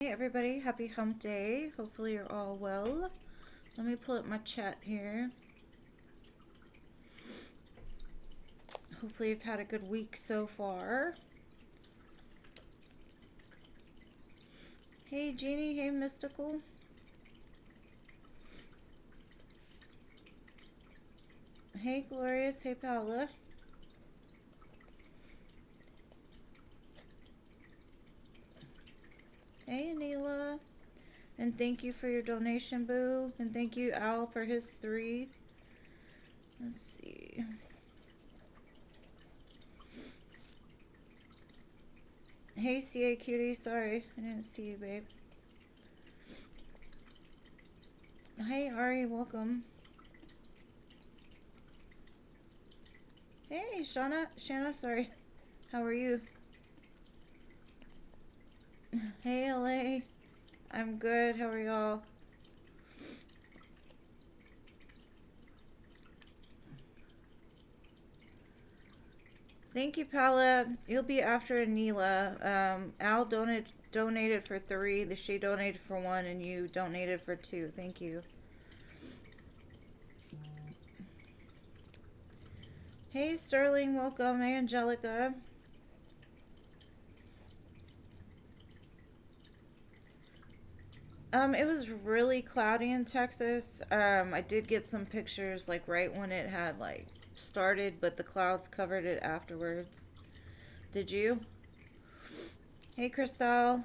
Hey everybody, happy hump day. Hopefully you're all well. Let me pull up my chat here. Hopefully you've had a good week so far. Hey Jeannie, hey Mystical. Hey Glorious, hey Paula. Hey Neela. And thank you for your donation, Boo. And thank you, Al, for his 3. Let's see. Hey CA Cutie, sorry. I didn't see you, babe. Hey Ari, welcome. Hey Shanna, sorry. How are you? Hey LA. I'm good. How are y'all? Thank you, Paula. You'll be after Anila. Al donated for 3. She donated for 1, and you donated for 2. Thank you. Hey, Sterling. Welcome. Hey, Angelica. It was really cloudy in Texas. I did get some pictures, like, right when it had, like, started, but the clouds covered it afterwards. Did you? Hey, Crystal.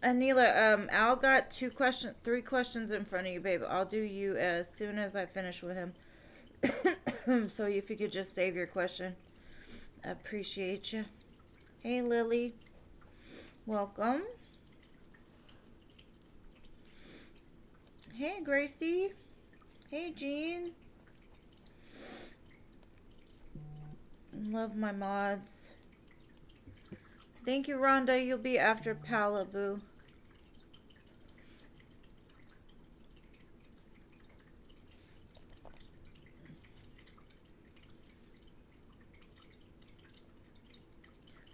Anila, Al got 3 questions in front of you, babe. I'll do you as soon as I finish with him. So if you could just save your question. I appreciate you. Hey, Lily. Welcome. Hey, Gracie. Hey, Jean. Love my mods. Thank you, Rhonda. You'll be after Palaboo.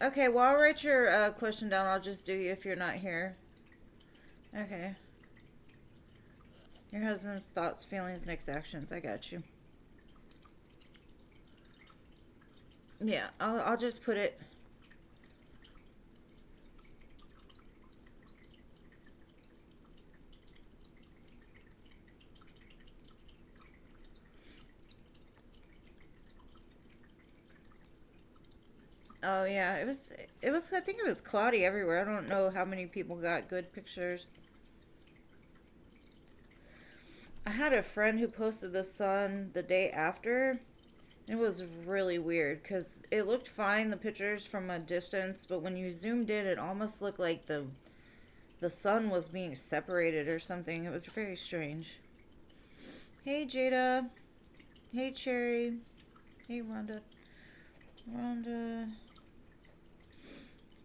Okay, well, I'll write your question down. I'll just do you if you're not here. Okay. Your husband's thoughts, feelings, next actions. I got you. Yeah, I'll just put it. Oh yeah, it was I think it was cloudy everywhere. I don't know how many people got good pictures. I had a friend who posted the sun the day after. It was really weird because it looked fine, the pictures from a distance, but when you zoomed in, it almost looked like the sun was being separated or something. It was very strange. Hey, Jada. Hey, Cherry. Hey, Rhonda. Rhonda.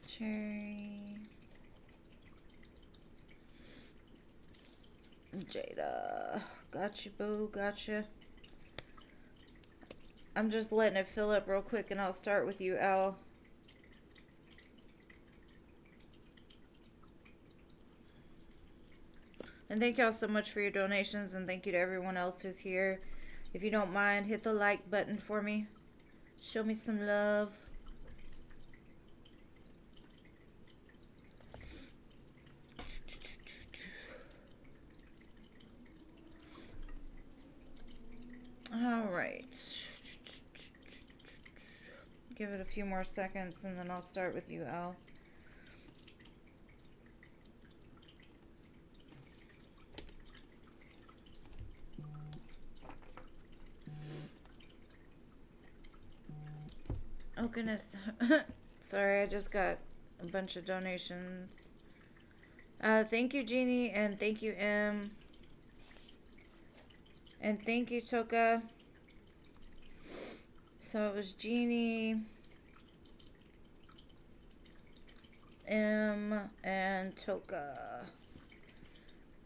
Cherry. Jada. Gotcha, boo. Gotcha. I'm just letting it fill up real quick, and I'll start with you, Al. And thank y'all so much for your donations, and thank you to everyone else who's here. If you don't mind, hit the like button for me. Show me some love. All right. Give it a few more seconds, and then I'll start with you, Al. Oh, goodness. Sorry, I just got a bunch of donations. Thank you, Jeannie, and thank you, M. And thank you, Toka. So it was Jeannie, M, and Toka.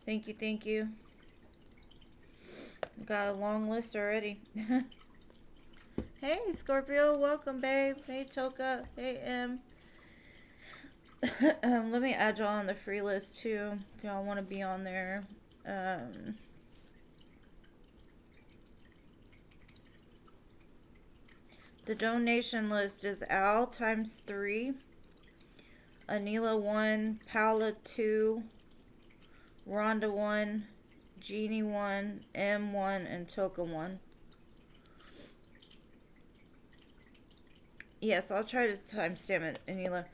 Thank you, thank you. Got a long list already. Hey, Scorpio. Welcome, babe. Hey, Toka. Hey, M. Let me add y'all on the free list, too, if y'all want to be on there. The donation list is Al times 3, Anila 1, Paula 2, Rhonda 1, Jeannie 1, M 1, and Toka 1. Yes, I'll try to timestamp it, Anila.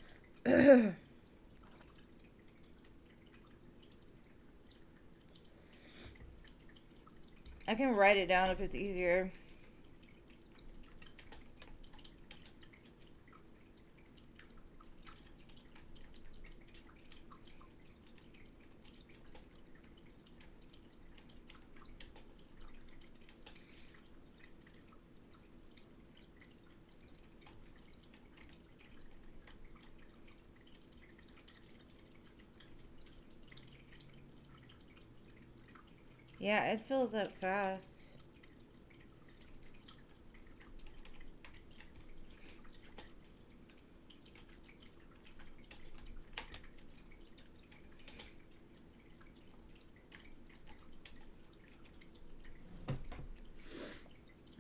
I can write it down if it's easier. Yeah, it fills up fast.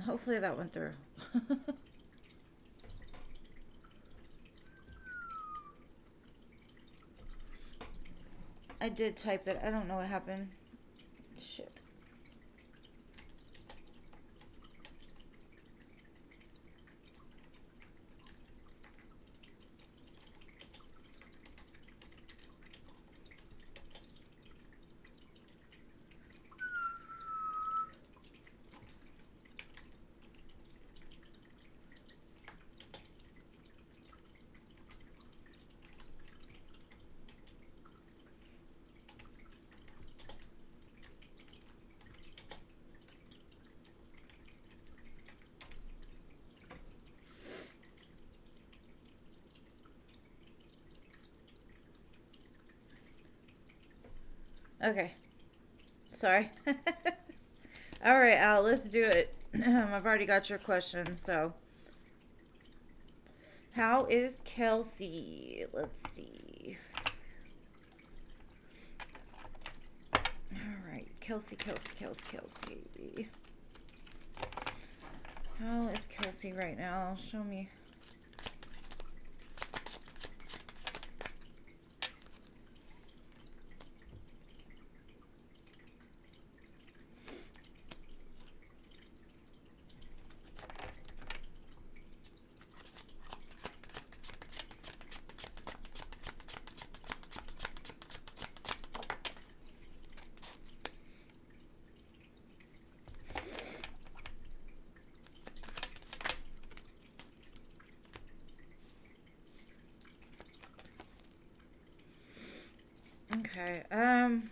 Hopefully that went through. I did type it. I don't know what happened. Shit. Okay. Sorry. Alright, Al, let's do it. I've already got your question, so. How is Kelsey? Let's see. Alright, Kelsey. How is Kelsey right now? Show me. Okay, I'm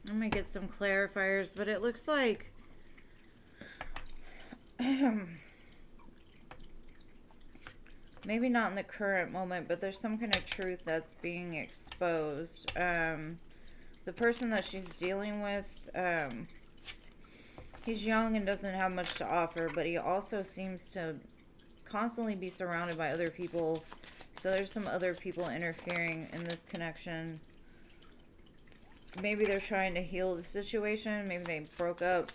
gonna get some clarifiers, but it looks like maybe not in the current moment, but there's some kind of truth that's being exposed. The person that she's dealing with, he's young and doesn't have much to offer, but he also seems to constantly be surrounded by other people. So there's some other people interfering in this connection. Maybe they're trying to heal the situation. Maybe they broke up.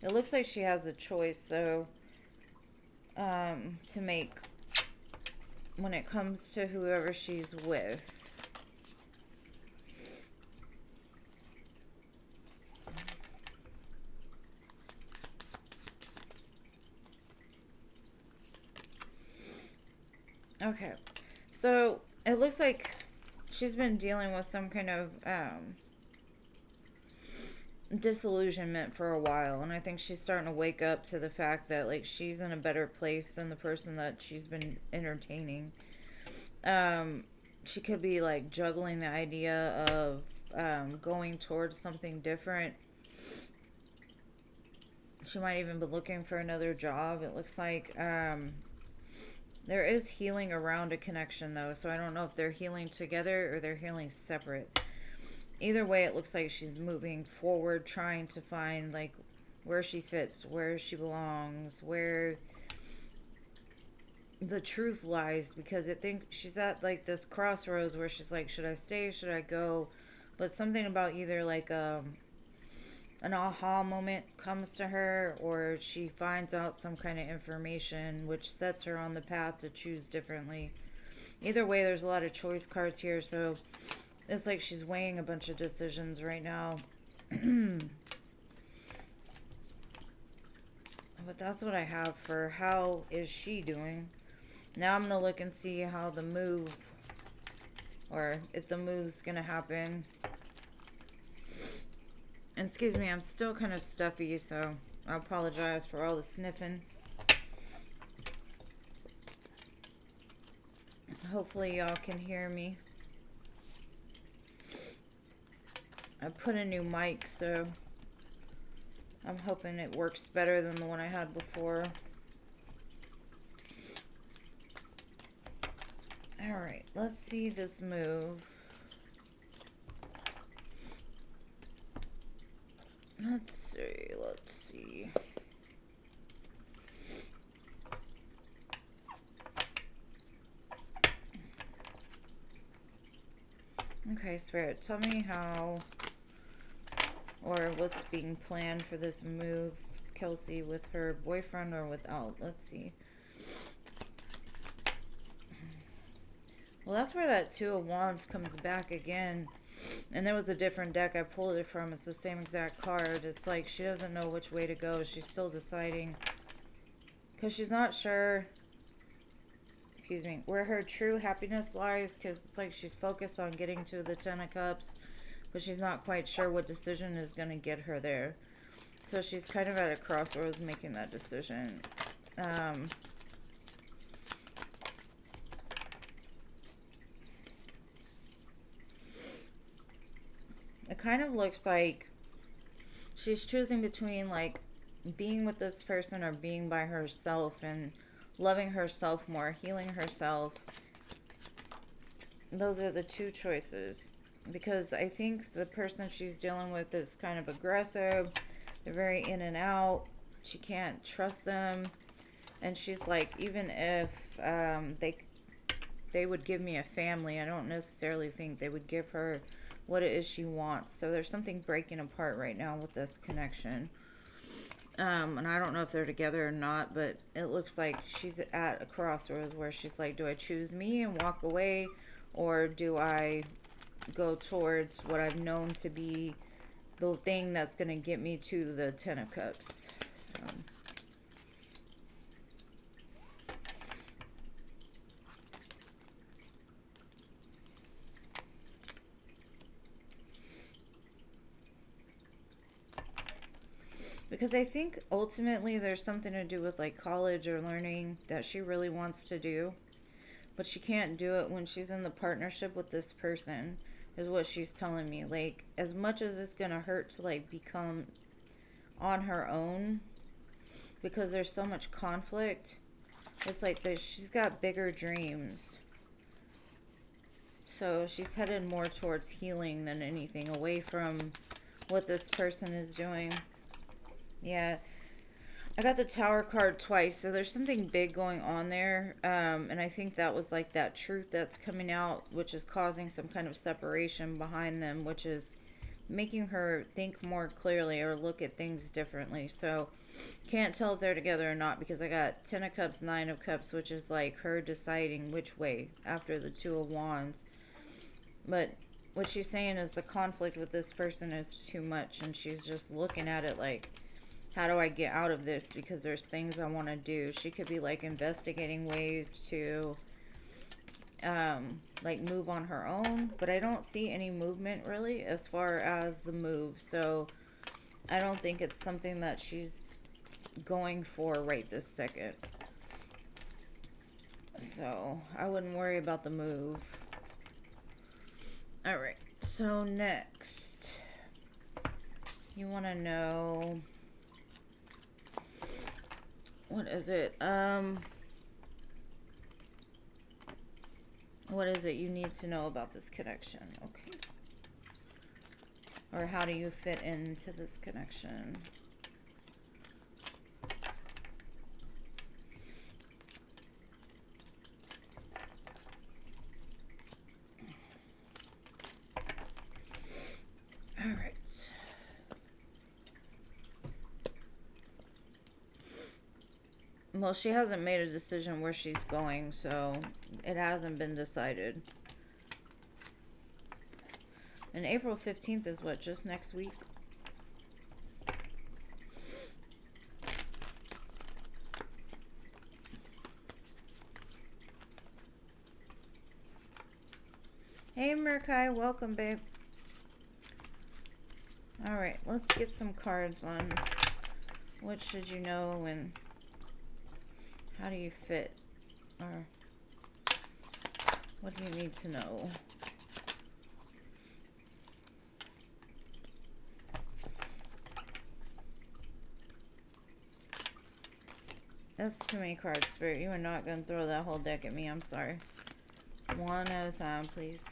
It looks like she has a choice, though, to make when it comes to whoever she's with. Okay, so it looks like she's been dealing with some kind of disillusionment for a while, and I think she's starting to wake up to the fact that, like, she's in a better place than the person that she's been entertaining. She could be, like, juggling the idea of going towards something different. She might even be looking for another job. It looks like there is healing around a connection, though, so I don't know if they're healing together or they're healing separate. either way, it looks like she's moving forward, trying to find like where she fits, where she belongs, where the truth lies, because I think she's at like this crossroads where she's like, should I stay, should I go? But something about either like an aha moment comes to her, or she finds out some kind of information which sets her on the path to choose differently. Either way, there's a lot of choice cards here, so it's like she's weighing a bunch of decisions right now. But that's what I have for how is she doing. Now I'm going to look and see how the move, or if the move's going to happen. And excuse me, I'm still kind of stuffy, so I apologize for all the sniffing. Hopefully y'all can hear me. I put a new mic, so I'm hoping it works better than the one I had before. Alright, let's see this move. Let's see. Okay, Spirit, tell me how, or what's being planned for this move, Kelsey, with her boyfriend or without. Let's see. Well, that's where that Two of Wands comes back again. And there was a different deck I pulled it from. It's the same exact card. It's like she doesn't know which way to go. She's still deciding. Because she's not sure, excuse me, where her true happiness lies. Because it's like she's focused on getting to the Ten of Cups. But she's not quite sure what decision is going to get her there. So she's kind of at a crossroads making that decision. It kind of looks like she's choosing between like being with this person or being by herself and loving herself more, healing herself. Those are the two choices. Because I think the person she's dealing with is kind of aggressive. They're very in and out. She can't trust them. And she's like, even if they would give me a family, I don't necessarily think they would give her what it is she wants. So there's something breaking apart right now with this connection. And I don't know if they're together or not, but it looks like she's at a crossroads where she's like, do I choose me and walk away, or do I go towards what I've known to be the thing that's going to get me to the Ten of Cups? Because I think ultimately there's something to do with like college or learning that she really wants to do. But she can't do it when she's in the partnership with this person, is what she's telling me. Like, as much as it's going to hurt to like become on her own, because there's so much conflict, it's like she's got bigger dreams. So she's headed more towards healing than anything, away from what this person is doing. Yeah, I got the Tower card twice, so there's something big going on there. And I think that was like that truth that's coming out, which is causing some kind of separation behind them, which is making her think more clearly or look at things differently. So can't tell if they're together or not, because I got 10 of Cups, 9 of Cups, which is like her deciding which way after the 2 of Wands. But what she's saying is the conflict with this person is too much, and she's just looking at it like, how do I get out of this? Because there's things I want to do. She could be like investigating ways to like move on her own, but I don't see any movement really as far as the move. So I don't think it's something that she's going for right this second. So I wouldn't worry about the move. All right. So next, you want to know, what is it? What is it you need to know about this connection? Okay. Or how do you fit into this connection? All right. Well, she hasn't made a decision where she's going, so it hasn't been decided. And April 15th is what, just next week? Hey, Murkai, welcome, babe. Alright, let's get some cards on what should you know and how do you fit, or what do you need to know? That's too many cards, Spirit. You are not going to throw that whole deck at me. I'm sorry. One at a time, please.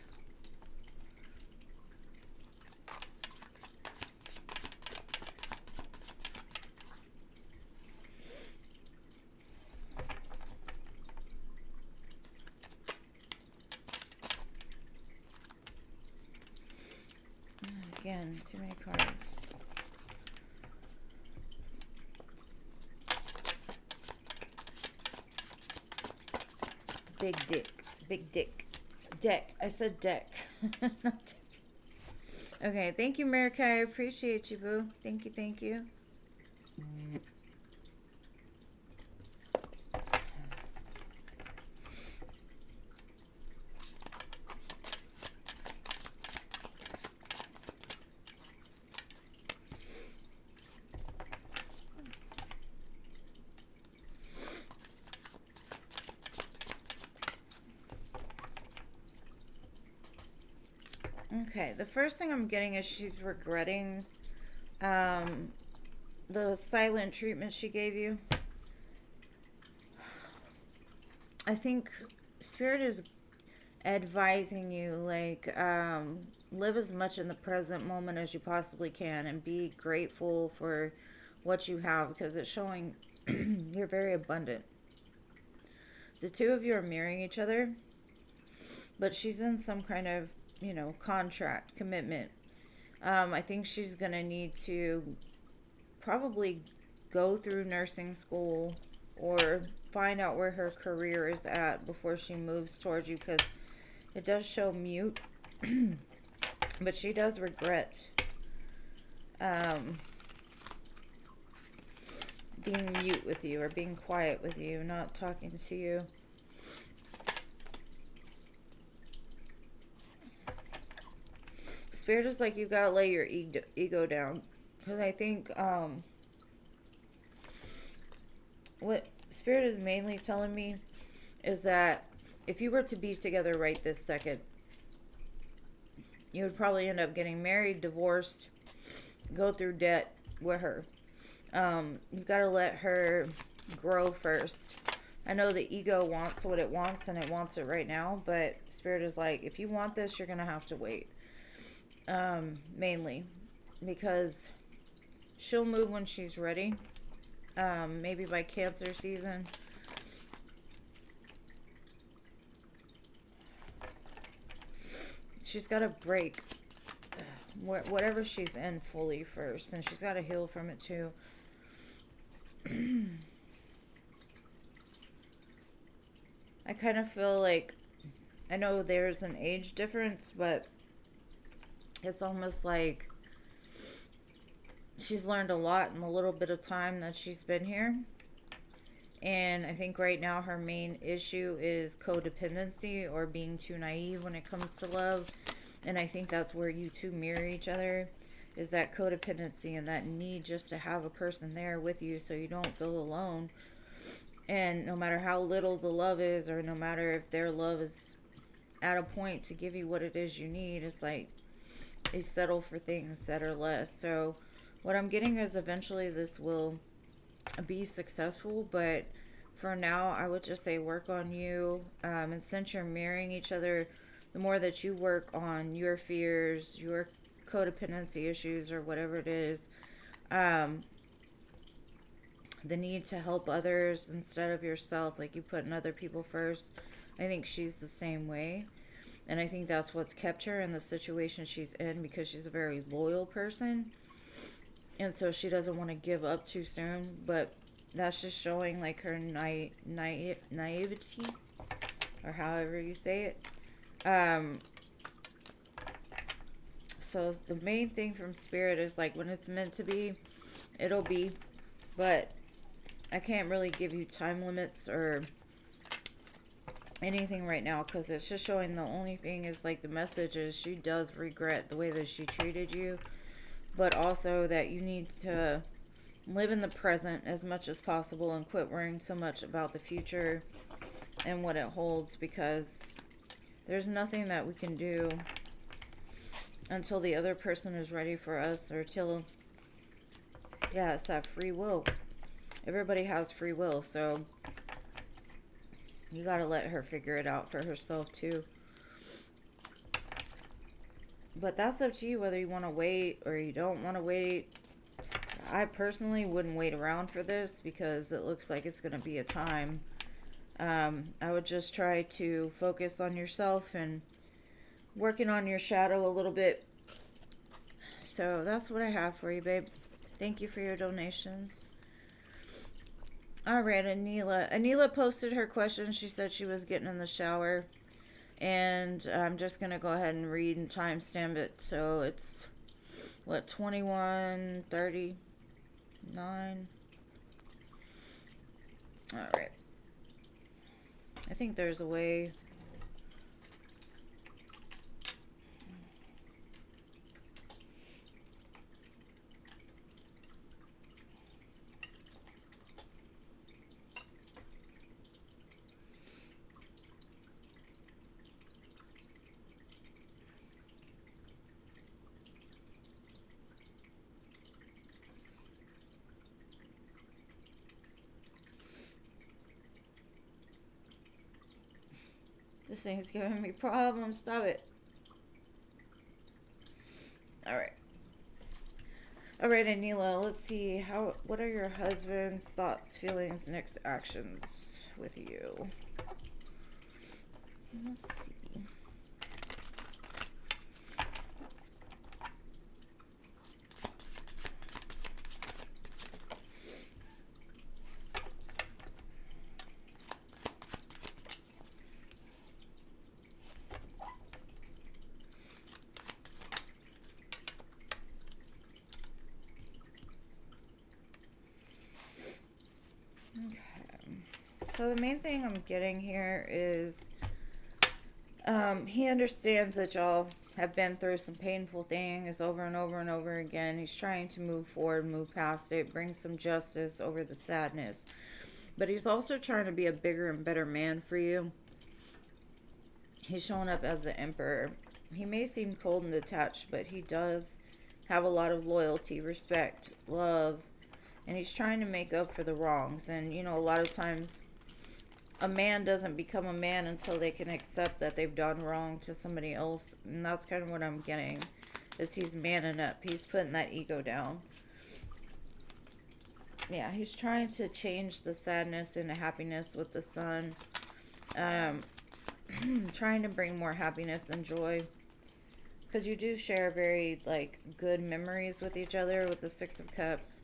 Again, too many cards. Big dick. Big dick. Deck. I said deck. Not deck. Okay, thank you, Merikai. I appreciate you, boo. Thank you, thank you. Okay, the first thing I'm getting is she's regretting the silent treatment she gave you. I think Spirit is advising you, like, live as much in the present moment as you possibly can and be grateful for what you have, because it's showing you're very abundant. The two of you are mirroring each other, but she's in some kind of, you know, contract, commitment. I think she's going to need to probably go through nursing school or find out where her career is at before she moves towards you, because it does show mute. But she does regret being mute with you or being quiet with you, not talking to you. Spirit is like, you've got to lay your ego down. Because I think what Spirit is mainly telling me is that if you were to be together right this second, you would probably end up getting married, divorced, go through debt with her. You've got to let her grow first. I know the ego wants what it wants, and it wants it right now, but Spirit is like, if you want this, you're going to have to wait. Mainly because she'll move when she's ready. Maybe by Cancer season. She's got to break whatever she's in fully first, and she's got to heal from it too. I kind of feel like, I know there's an age difference, but it's almost like she's learned a lot in the little bit of time that she's been here. And I think right now her main issue is codependency, or being too naive when it comes to love. And I think that's where you two mirror each other, is that codependency and that need just to have a person there with you so you don't feel alone. And no matter how little the love is, or no matter if their love is at a point to give you what it is you need, it's like you settle for things that are less. So what I'm getting is eventually this will be successful, but for now I would just say work on you. And since you're mirroring each other, the more that you work on your fears, your codependency issues or whatever it is. Um, the need to help others instead of yourself, like you putting other people first. I think she's the same way. And I think that's what's kept her in the situation she's in, because she's a very loyal person. And so she doesn't want to give up too soon. But that's just showing like her naivety, or however you say it. So the main thing from Spirit is like, when it's meant to be, it'll be. But I can't really give you time limits or anything right now, because it's just showing, the only thing is like, the message is she does regret the way that she treated you, but also that you need to live in the present as much as possible and quit worrying so much about the future and what it holds, because there's nothing that we can do until the other person is ready for us, or till, yeah, it's that free will. Everybody has free will, so you gotta let her figure it out for herself too. But that's up to you, whether you want to wait or you don't want to wait. I personally wouldn't wait around for this, because it looks like it's going to be a time. I would just try to focus on yourself and working on your shadow a little bit. So that's what I have for you, babe. Thank you for your donations. Alright, Anila. Anila posted her question. She said she was getting in the shower. And I'm just going to go ahead and read and timestamp it. So it's, what, 21:39? Alright. I think there's a way. This thing's giving me problems. Stop it. Alright. Alright, Anila, let's see. What are your husband's thoughts, feelings, next actions with you? Let's see. So the main thing I'm getting here is he understands that y'all have been through some painful things over and over and over again. He's trying to move forward, move past it, bring some justice over the sadness. But he's also trying to be a bigger and better man for you. He's showing up as the Emperor. He may seem cold and detached, but he does have a lot of loyalty, respect, love, and he's trying to make up for the wrongs. And, you know, a lot of times a man doesn't become a man until they can accept that they've done wrong to somebody else. And that's kind of what I'm getting, is he's manning up. He's putting that ego down. Yeah, he's trying to change the sadness into happiness with the sun. Trying to bring more happiness and joy. Because you do share very, like, good memories with each other with the Six of Cups.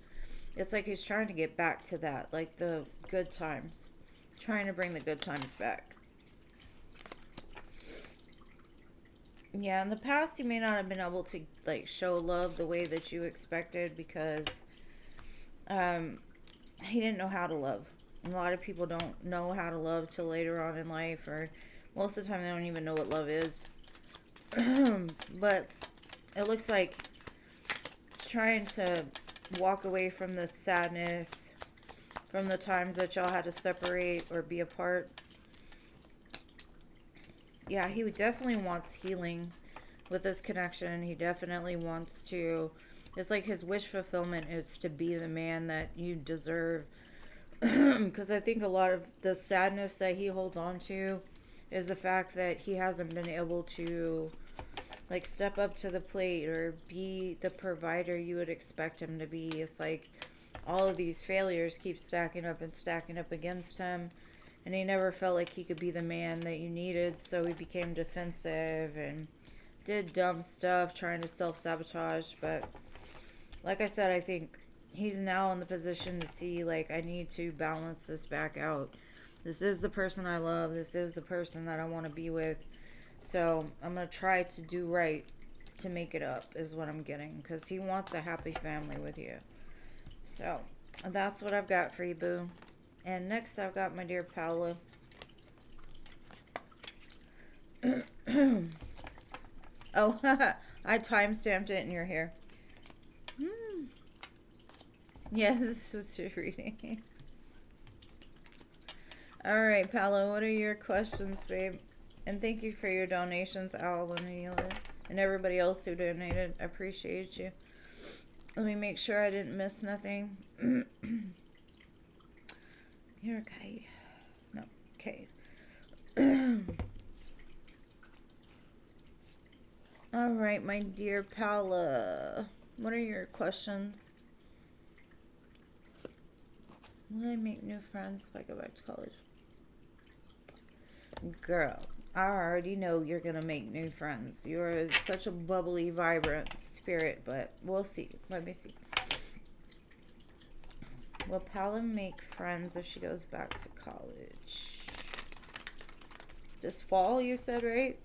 It's like he's trying to get back to that, like the good times. Trying to bring the good times back. Yeah, in the past, he may not have been able to, like, show love the way that you expected, because he didn't know how to love. A lot of people don't know how to love till later on in life, or most of the time they don't even know what love is. But it looks like he's trying to walk away from the sadness, from the times that y'all had to separate or be apart. Yeah, he definitely wants healing with this connection. He definitely wants to, it's like his wish fulfillment is to be the man that you deserve. Because I think a lot of the sadness that he holds on to is the fact that he hasn't been able to like step up to the plate or be the provider you would expect him to be. It's like all of these failures keep stacking up and stacking up against him, and he never felt like he could be the man that you needed, so he became defensive and did dumb stuff trying to self-sabotage. But like I said, I think he's now in the position to see, like, I need to balance this back out. This is the person I love. This is the person that I want to be with. So I'm going to try to do right to make it up, is what I'm getting. Because he wants a happy family with you. So that's what I've got for you, boo. And next I've got my dear Paula. Oh, I timestamped it in your hair. Yes, this was your reading. Alright, Paolo, what are your questions, babe? And thank you for your donations, Al and Neela, and everybody else who donated. I appreciate you. Let me make sure I didn't miss nothing. You're okay. No, okay. Alright, my dear Paula. What are your questions? Will I make new friends if I go back to college? Girl, I already know you're going to make new friends. You're such a bubbly, vibrant spirit, but we'll see. Let me see. Will Paula make friends if she goes back to college? This fall, you said, right?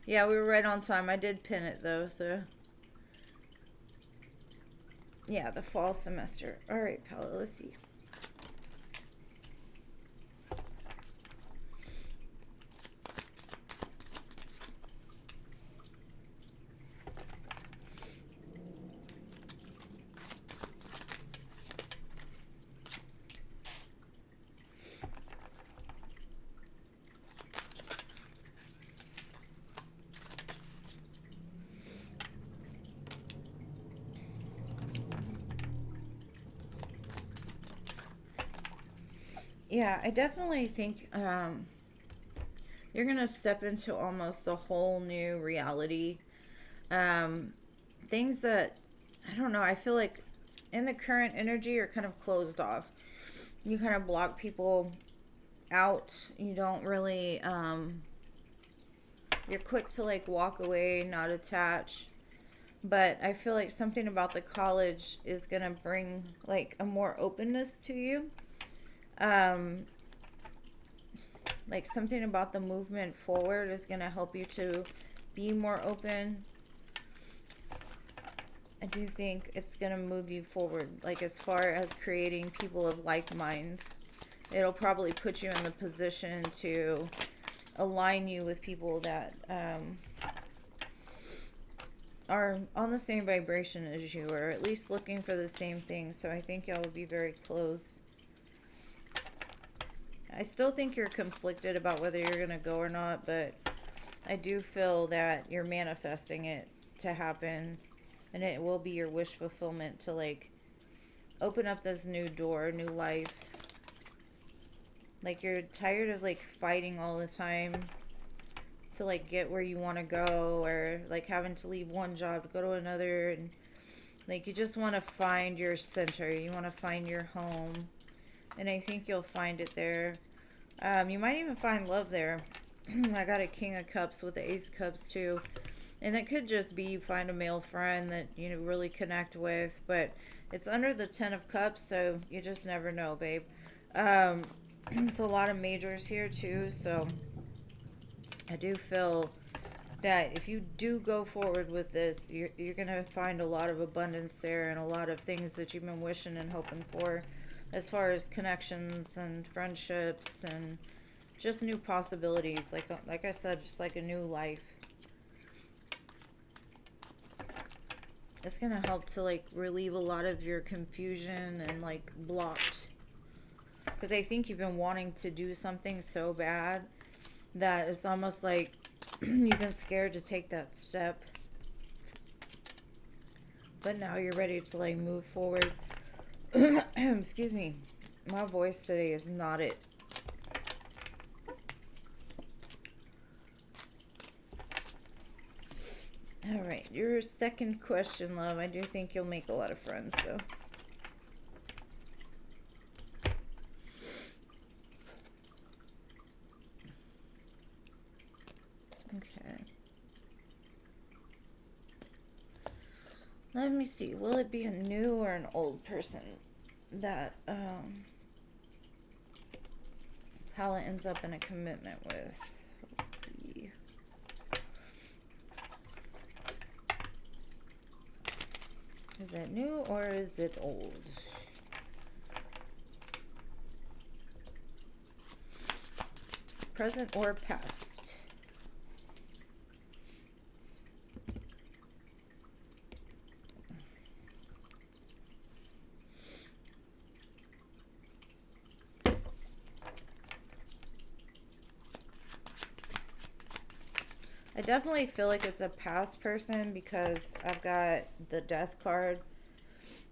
Yeah, we were right on time. I did pin it, though, so... Yeah, the fall semester. All right, Paula, let's see. Yeah, I definitely think you're going to step into almost a whole new reality. Things that, I don't know, I feel like in the current energy, you're kind of closed off. You kind of block people out. You don't really, you're quick to like walk away, not attach. But I feel like something about the college is going to bring like a more openness to you. Like something about the movement forward is going to help you to be more open. I do think it's going to move you forward, like as far as creating people of like minds. It'll probably put you in the position to align you with people that are on the same vibration as you, or at least looking for the same thing. So I think y'all will be very close. I still think you're conflicted about whether you're going to go or not, but I do feel that you're manifesting it to happen, and it will be your wish fulfillment to like open up this new door, new life. Like you're tired of like fighting all the time to like get where you want to go, or like having to leave one job to go to another, and like you just want to find your center. You want to find your home. And I think you'll find it there. You might even find love there. I got a King of Cups with the Ace of Cups too. And it could just be you find a male friend that you really connect with. But it's under the 10 of Cups, so you just never know, babe. It's a lot of majors here too. So I do feel that if you do go forward with this, you're going to find a lot of abundance there and a lot of things that you've been wishing and hoping for. As far as connections and friendships and just new possibilities, like I said, just like a new life. It's gonna help to like relieve a lot of your confusion and like blocked, because I think you've been wanting to do something so bad that it's almost like you've been scared to take that step, but now you're ready to like move forward. Excuse me, my voice today is not it. All right, your second question, love. I do think you'll make a lot of friends, so. Okay. Let me see. Will it be a new or an old person that Paula ends up in a commitment with? Let's see. Is it new or is it old? Present or past? I definitely feel like it's a past person because I've got the death card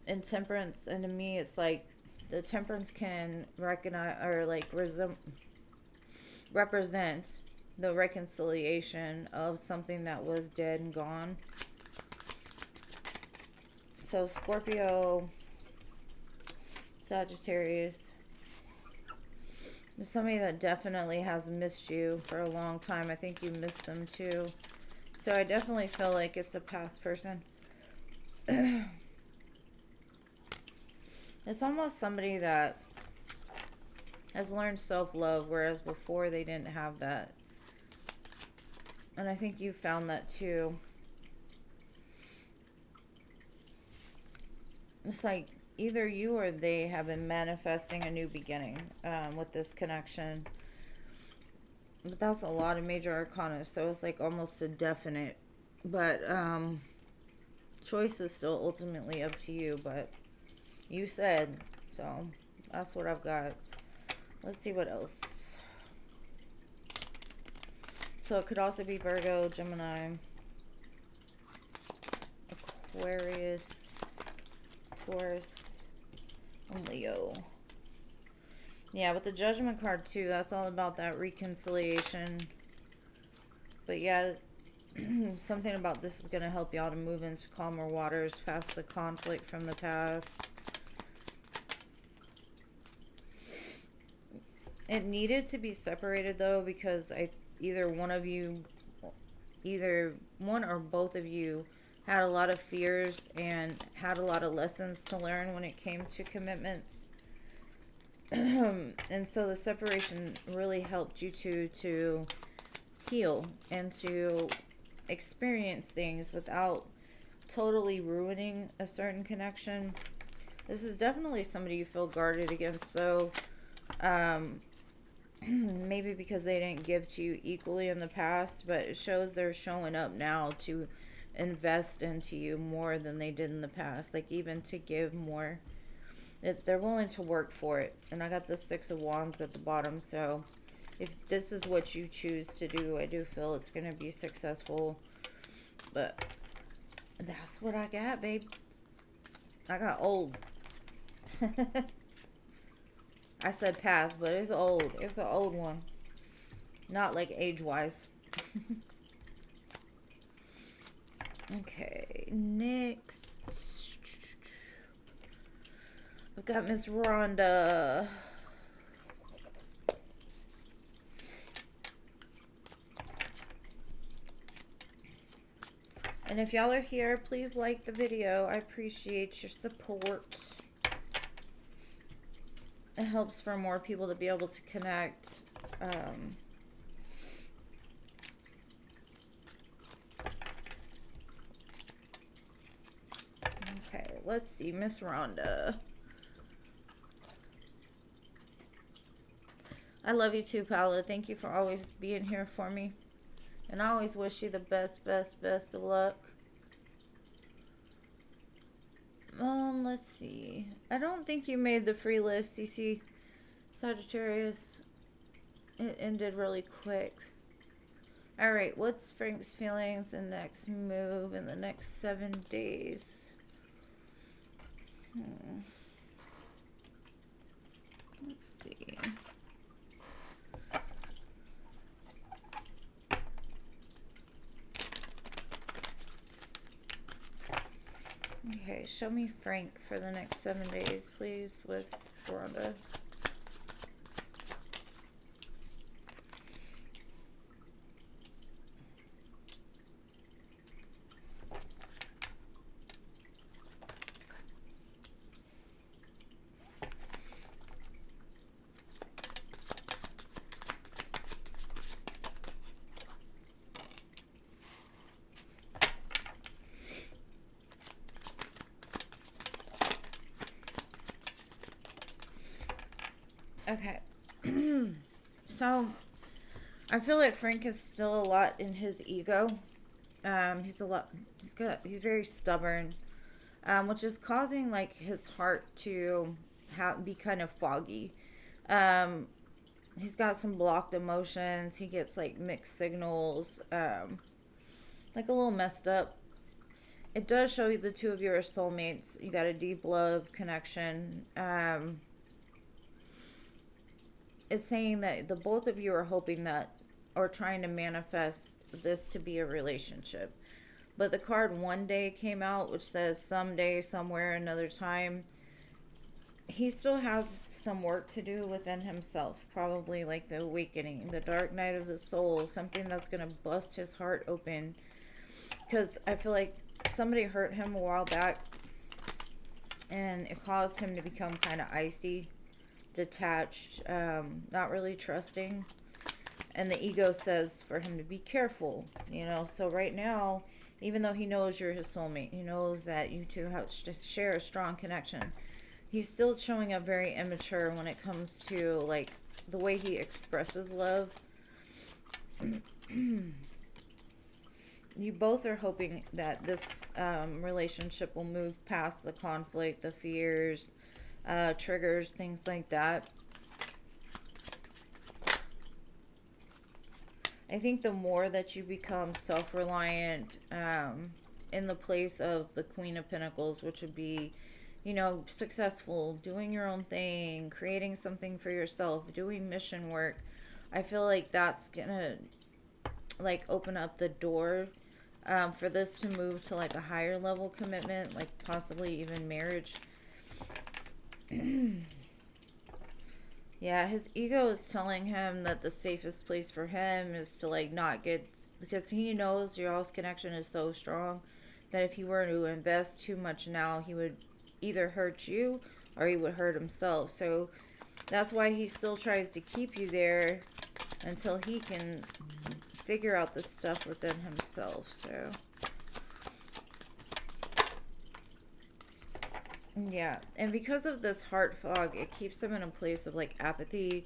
and temperance, and to me it's like the temperance can recognize or like represent the reconciliation of something that was dead and gone. So Scorpio, Sagittarius, there's somebody that definitely has missed you for a long time. I think you missed them too. So I definitely feel like it's a past person. It's almost somebody that has learned self-love, whereas before they didn't have that. And I think you found that too. It's like either you or they have been manifesting a new beginning with this connection. But that's a lot of major arcana, so it's like almost a definite. But choice is still ultimately up to you, but you said, so that's what I've got. Let's see what else. So it could also be Virgo, Gemini, Aquarius, Taurus, and Leo. Yeah, with the Judgment card too, that's all about that reconciliation. But yeah, something about this is going to help y'all to move into calmer waters past the conflict from the past. It needed to be separated though, because either one or both of you had a lot of fears and had a lot of lessons to learn when it came to commitments. And so the separation really helped you to heal and to experience things without totally ruining a certain connection. This is definitely somebody you feel guarded against, though. Maybe because they didn't give to you equally in the past, but it shows they're showing up now to invest into you more than they did in the past, like even to give more. They're willing to work for it. And I got the Six of Wands at the bottom, so if this is what you choose to do, I do feel it's going to be successful. But that's what I got, babe. I got old. I said past, but it's old. It's an old one. Not like age-wise. Okay, next. We've got Miss Rhonda. And if y'all are here, please like the video. I appreciate your support. It helps for more people to be able to connect. Okay, let's see, Miss Rhonda. I love you too, Paula. Thank you for always being here for me. And I always wish you the best, best, best of luck. Let's see. I don't think you made the free list, CC Sagittarius. It ended really quick. Alright, what's Frank's feelings and next move in the next 7 days? Let's see. Okay, show me Frank for the next 7 days, please, with Rhonda. Okay. So, I feel like Frank is still a lot in his ego. He's very stubborn, which is causing like his heart to be kind of foggy. Um, he's got some blocked emotions. He gets like mixed signals, like a little messed up. It does show you the two of you are soulmates. You got a deep love connection. It's saying that the both of you are hoping that or trying to manifest this to be a relationship. But the card one day came out, which says someday, somewhere, another time. He still has some work to do within himself. Probably like the awakening, the dark night of the soul, something that's going to bust his heart open. Because I feel like somebody hurt him a while back and it caused him to become kind of icy, detached, not really trusting. And the ego says for him to be careful, you know. So right now, even though he knows you're his soulmate, he knows that you two have to share a strong connection, he's still showing up very immature when it comes to like the way he expresses love. You both are hoping that this relationship will move past the conflict, the fears, triggers, things like that. I think the more that you become self-reliant, in the place of the Queen of Pentacles, which would be, you know, successful, doing your own thing, creating something for yourself, doing mission work, I feel like that's gonna like open up the door for this to move to like a higher level commitment, like possibly even marriage. Yeah, his ego is telling him that the safest place for him is to like not get, because he knows your all's connection is so strong that if he were to invest too much now, he would either hurt you or he would hurt himself. So that's why he still tries to keep you there until he can figure out the stuff within himself. So yeah, and because of this heart fog, it keeps him in a place of like apathy.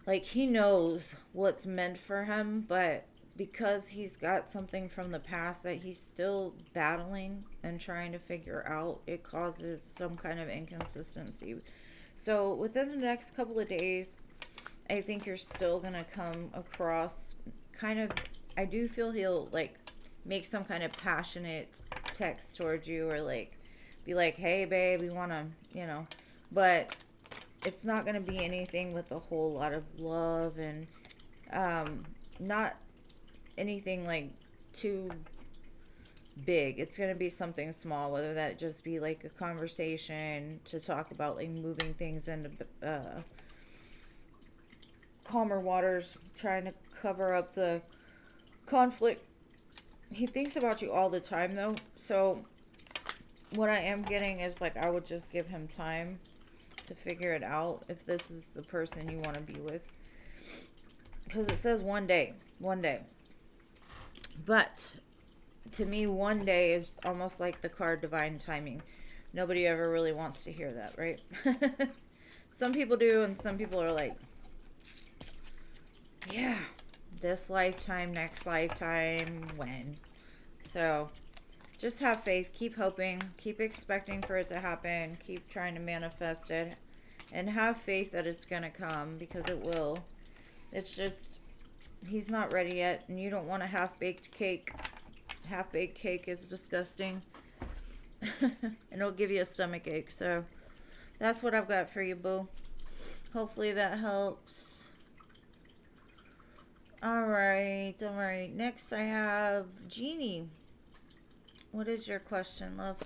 Like he knows what's meant for him, but because he's got something from the past that he's still battling and trying to figure out, it causes some kind of inconsistency. So within the next couple of days, I think you're still gonna come across kind of, I do feel he'll like make some kind of passionate text towards you, or like be like, hey babe, we wanna, you know, but it's not gonna be anything with a whole lot of love, and not anything like too big. It's gonna be something small, whether that just be like a conversation to talk about like moving things into calmer waters, trying to cover up the conflict. He thinks about you all the time though, so what I am getting is like I would just give him time to figure it out if this is the person you want to be with, because it says one day, but to me 1 day is almost like the card divine timing. Nobody ever really wants to hear that, right? Some people do, and some people are like, yeah, this lifetime, next lifetime, when? So just have faith, keep hoping, keep expecting for it to happen, keep trying to manifest it, and have faith that it's gonna come, because it will. It's just he's not ready yet, and you don't want a half-baked cake. Half-baked cake is disgusting. And it'll give you a stomach ache. So that's what I've got for you, boo. Hopefully that helps. Alright. Next I have Jeannie. What is your question, love?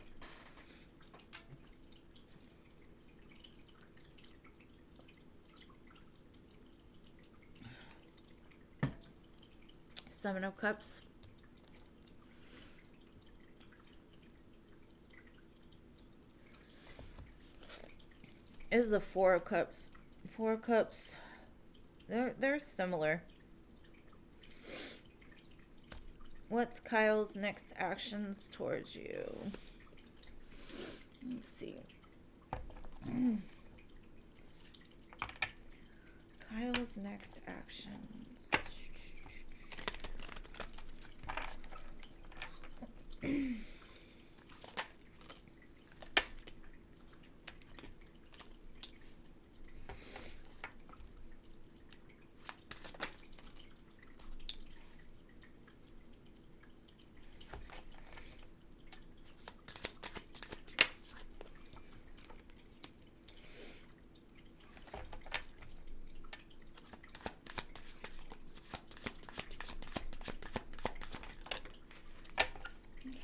Seven of Cups. Is the Four of Cups. Four of Cups. They're similar. What's Kyle's next actions towards you? Let's see. Kyle's next actions.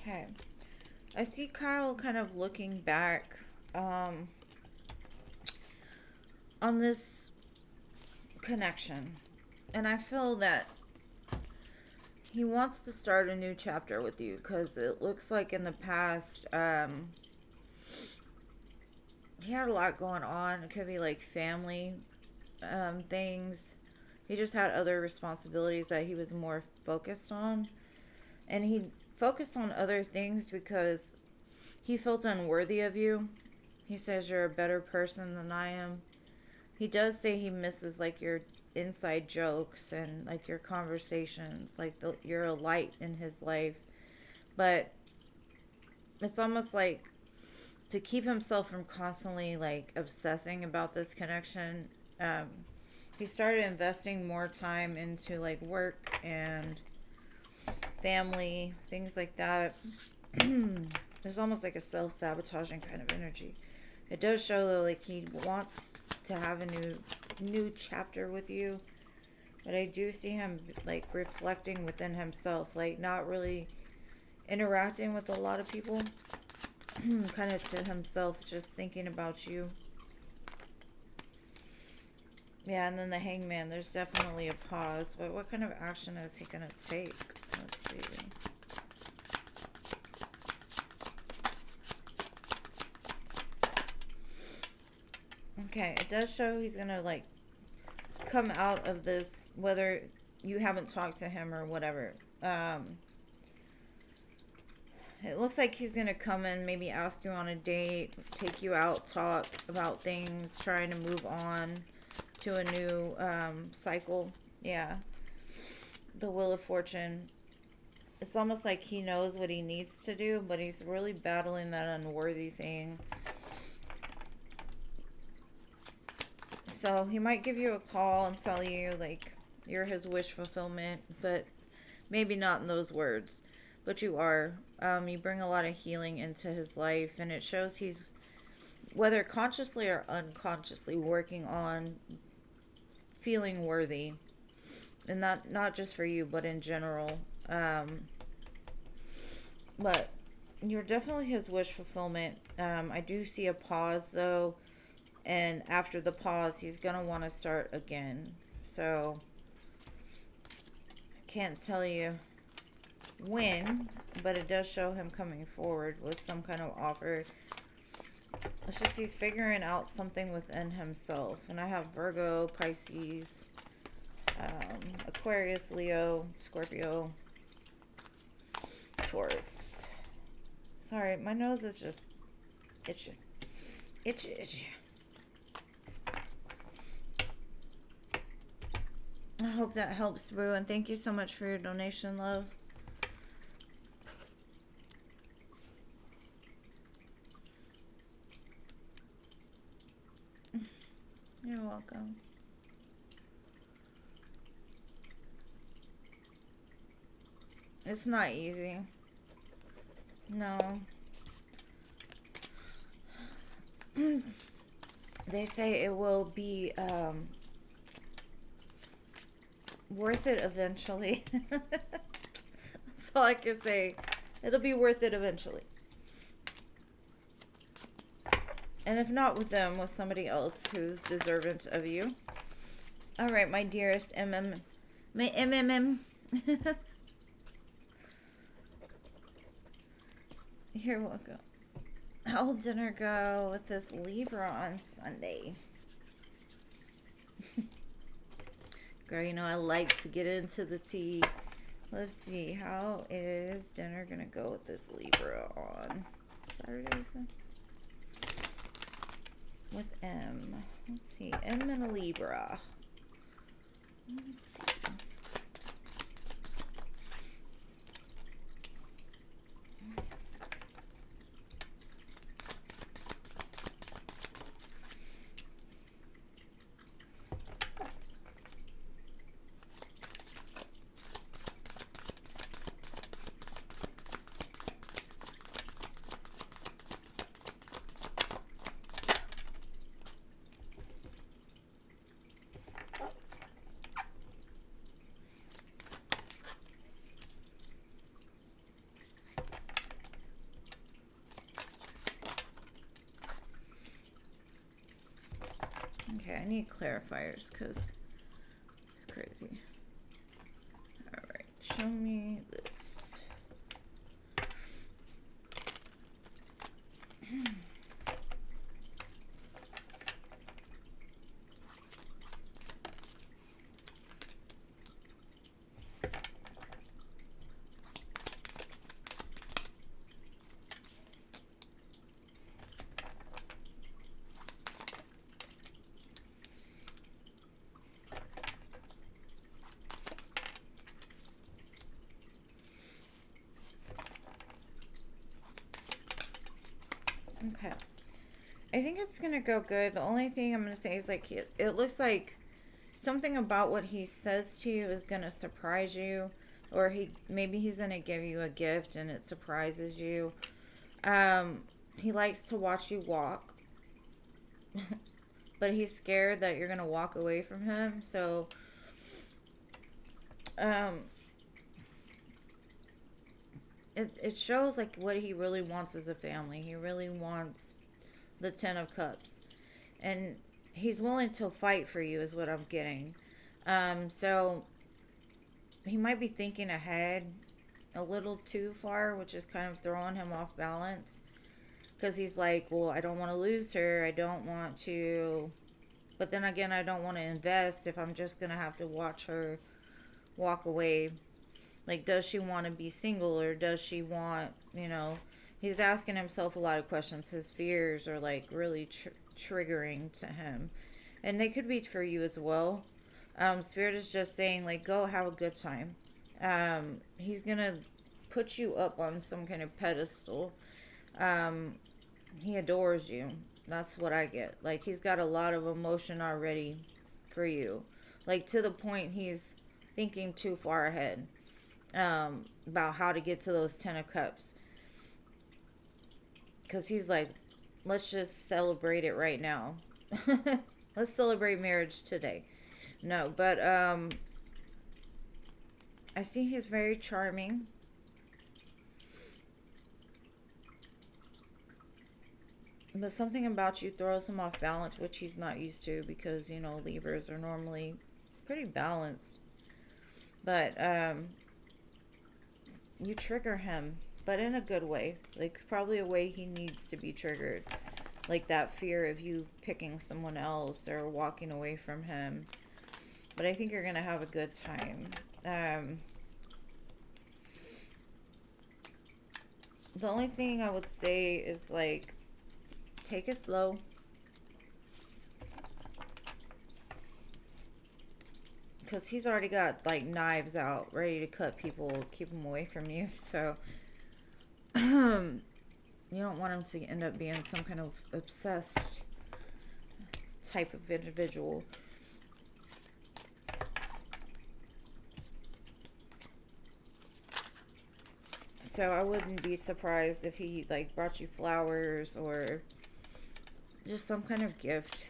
Okay. I see Kyle kind of looking back on this connection. And I feel that he wants to start a new chapter with you because it looks like in the past he had a lot going on. It could be like family things. He just had other responsibilities that he was more focused on. And he focused on other things because he felt unworthy of you. He says you're a better person than I am. He does say he misses like your inside jokes and like your conversations, like you're a light in his life. But it's almost like to keep himself from constantly like obsessing about this connection, he started investing more time into like work and family, things like that. There's almost like a self-sabotaging kind of energy. It does show though like he wants to have a new chapter with you, but I do see him like reflecting within himself, like not really interacting with a lot of people. Kind of to himself, just thinking about you. Yeah, and then the Hangman, there's definitely a pause, but what kind of action is he gonna take? Let's see. Okay, it does show he's gonna like come out of this, whether you haven't talked to him or whatever. It looks like he's gonna come in, maybe ask you on a date, take you out, talk about things, trying to move on to a new cycle. Yeah, the Wheel of Fortune. It's almost like he knows what he needs to do, but he's really battling that unworthy thing. So he might give you a call and tell you like you're his wish fulfillment, but maybe not in those words. But you are. You bring a lot of healing into his life, and it shows he's, whether consciously or unconsciously, working on feeling worthy, and not just for you, but in general. But you're definitely his wish fulfillment. I do see a pause though, and after the pause, he's gonna want to start again. So I can't tell you when, but it does show him coming forward with some kind of offer. It's just he's figuring out something within himself. And I have Virgo, Pisces, Aquarius, Leo, Scorpio, Taurus. Sorry, my nose is just itchy. Itchy. I hope that helps, Boo, and thank you so much for your donation, love. You're welcome. It's not easy. No. They say it will be worth it eventually. That's all I can say. It'll be worth it eventually. And if not with them, with somebody else who's deserving of you. All right, my dearest my You're welcome. How will dinner go with this Libra on Sunday? Girl, you know I like to get into the tea. Let's see, how is dinner gonna go with this Libra on Saturday? So? With M. Let's see, M and a Libra. Let's see. Okay, I need clarifiers because it's crazy. Alright, show me this. Okay. I think it's going to go good. The only thing I'm going to say is like it looks like something about what he says to you is going to surprise you, or maybe he's going to give you a gift and it surprises you. He likes to watch you walk. But he's scared that you're going to walk away from him. So it shows like what he really wants as a family. He really wants the 10 of Cups, and he's willing to fight for you is what I'm getting. So he might be thinking ahead a little too far, which is kind of throwing him off balance, because he's like, well, I don't want to lose her, I don't want to, but then again, I don't want to invest if I'm just gonna have to watch her walk away. Like, does she want to be single, or does she want, he's asking himself a lot of questions. His fears are like really triggering to him, and they could be for you as well. Spirit is just saying, like, go have a good time. He's gonna put you up on some kind of pedestal. He adores you. That's what I get. Like, he's got a lot of emotion already for you, like to the point he's thinking too far ahead. About how to get to those 10 of Cups, because he's like, let's just celebrate it right now. Let's celebrate marriage today. No, but I see he's very charming. But something about you throws him off balance, which he's not used to, because Libras are normally pretty balanced. But you trigger him, but in a good way. Like, probably a way he needs to be triggered. Like that fear of you picking someone else or walking away from him. But I think you're going to have a good time. The only thing I would say is, like, take it slow. Because he's already got, like, knives out, ready to cut people, keep them away from you. So, you don't want him to end up being some kind of obsessed type of individual. So I wouldn't be surprised if he, like, brought you flowers or just some kind of gift.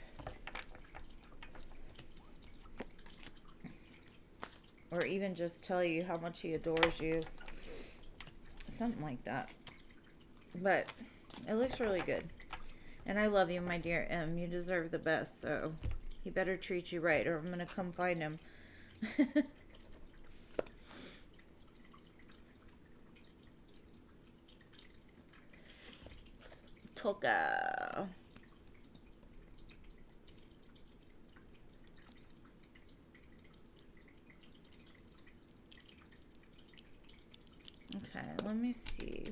Or even just tell you how much he adores you. Something like that. But it looks really good. And I love you, my dear M. You deserve the best. So he better treat you right, or I'm going to come find him. Toka. Okay, let me see.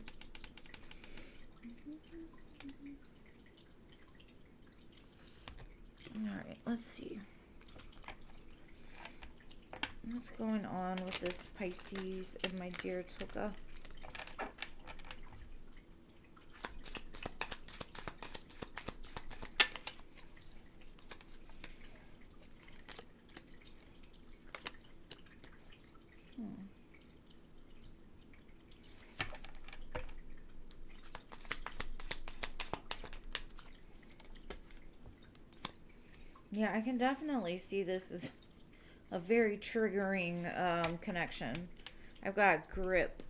Alright, let's see. What's going on with this Pisces and my dear Toka? Yeah, I can definitely see this as a very triggering connection. I've got grip,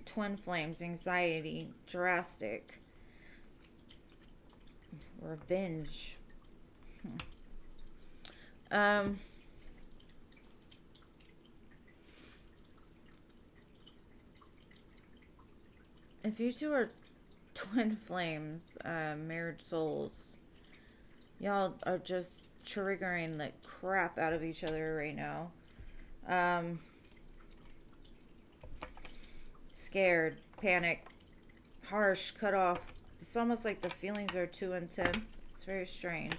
twin flames, anxiety, drastic, revenge. Um, if you two are twin flames, married souls, y'all are just triggering the crap out of each other right now. Scared, panic, harsh, cut off. It's almost like the feelings are too intense. It's very strange.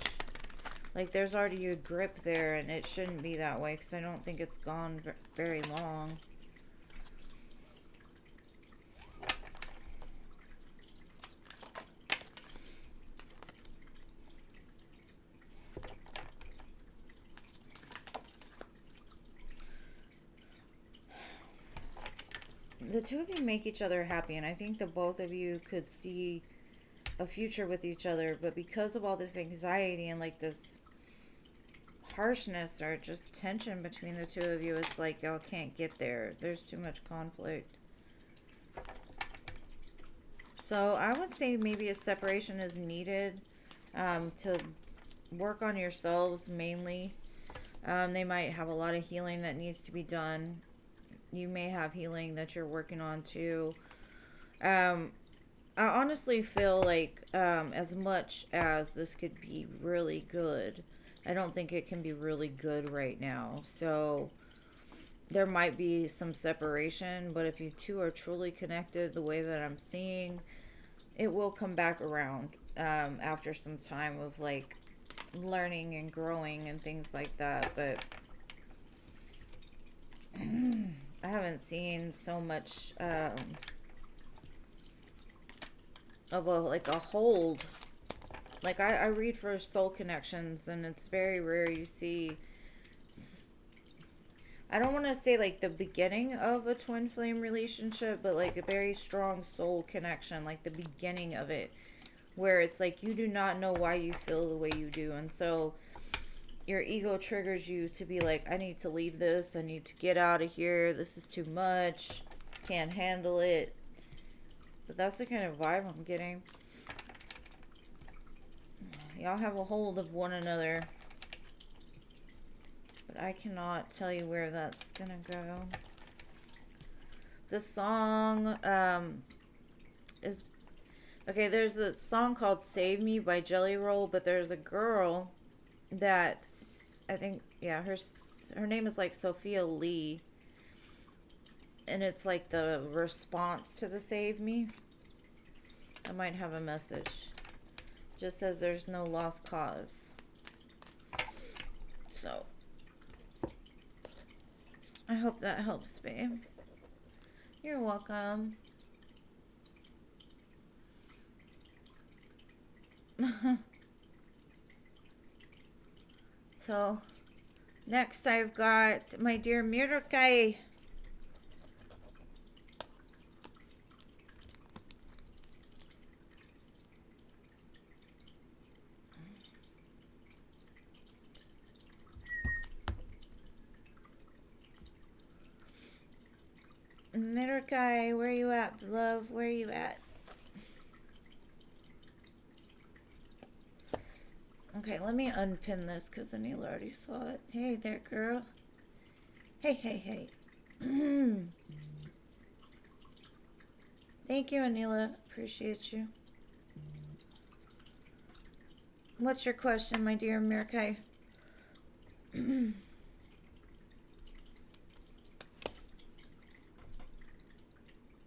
Like there's already a grip there, and it shouldn't be that way because I don't think it's gone very long. The two of you make each other happy, and I think the both of you could see a future with each other, but because of all this anxiety and like this harshness or just tension between the two of you, it's like y'all can't get there. There's too much conflict. So I would say maybe a separation is needed to work on yourselves mainly. They might have a lot of healing that needs to be done. You may have healing that you're working on too. I honestly feel like as much as this could be really good, I don't think it can be really good right now. So there might be some separation, but if you two are truly connected the way that I'm seeing, it will come back around after some time of like learning and growing and things like that. But I haven't seen so much of a hold. Like I read for soul connections, and it's very rare you see. I don't want to say like the beginning of a twin flame relationship, but like a very strong soul connection, like the beginning of it, where it's like you do not know why you feel the way you do, and so your ego triggers you to be like, I need to leave this, I need to get out of here, this is too much, can't handle it. But that's the kind of vibe I'm getting. Y'all have a hold of one another, but I cannot tell you where that's gonna go. The song is okay. There's a song called "Save Me" by Jelly Roll, but there's a girl that I think, yeah, her name is like Sophia Lee, and it's like the response to the "Save Me." I might have a message. Just says there's no lost cause. So I hope that helps, babe. You're welcome. So next I've got my dear Mirakai. Mirakai, where you at, love? Where you at? Okay, let me unpin this because Anila already saw it. Hey there, girl. Hey, hey, hey. Thank you, Anila. Appreciate you. What's your question, my dear Mirkai?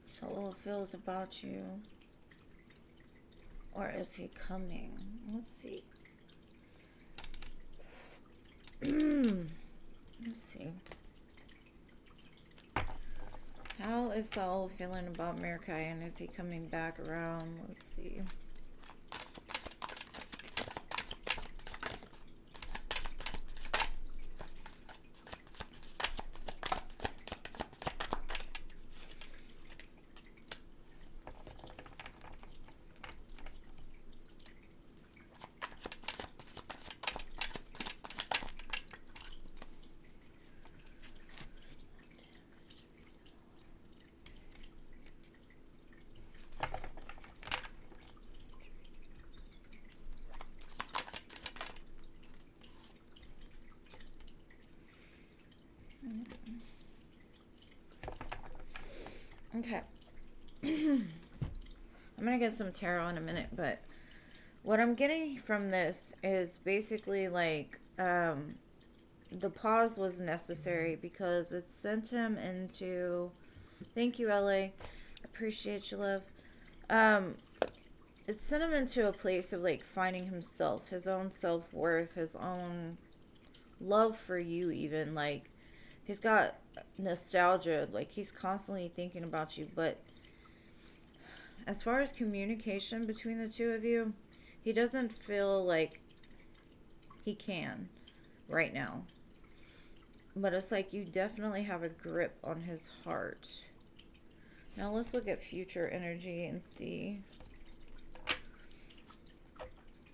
Soul feels about you. Or is he coming? Let's see. Let's see. How is Saul feeling about Mirkai, and is he coming back around? Let's see. Okay. I'm gonna get some tarot in a minute, but what I'm getting from this is basically like the pause was necessary because it sent him into, thank you, LA, appreciate you, love. It sent him into a place of like finding himself, his own self-worth, his own love for you, even like he's got nostalgia, like he's constantly thinking about you. But as far as communication between the two of you, he doesn't feel like he can right now. But it's like you definitely have a grip on his heart. Now let's look at future energy and see.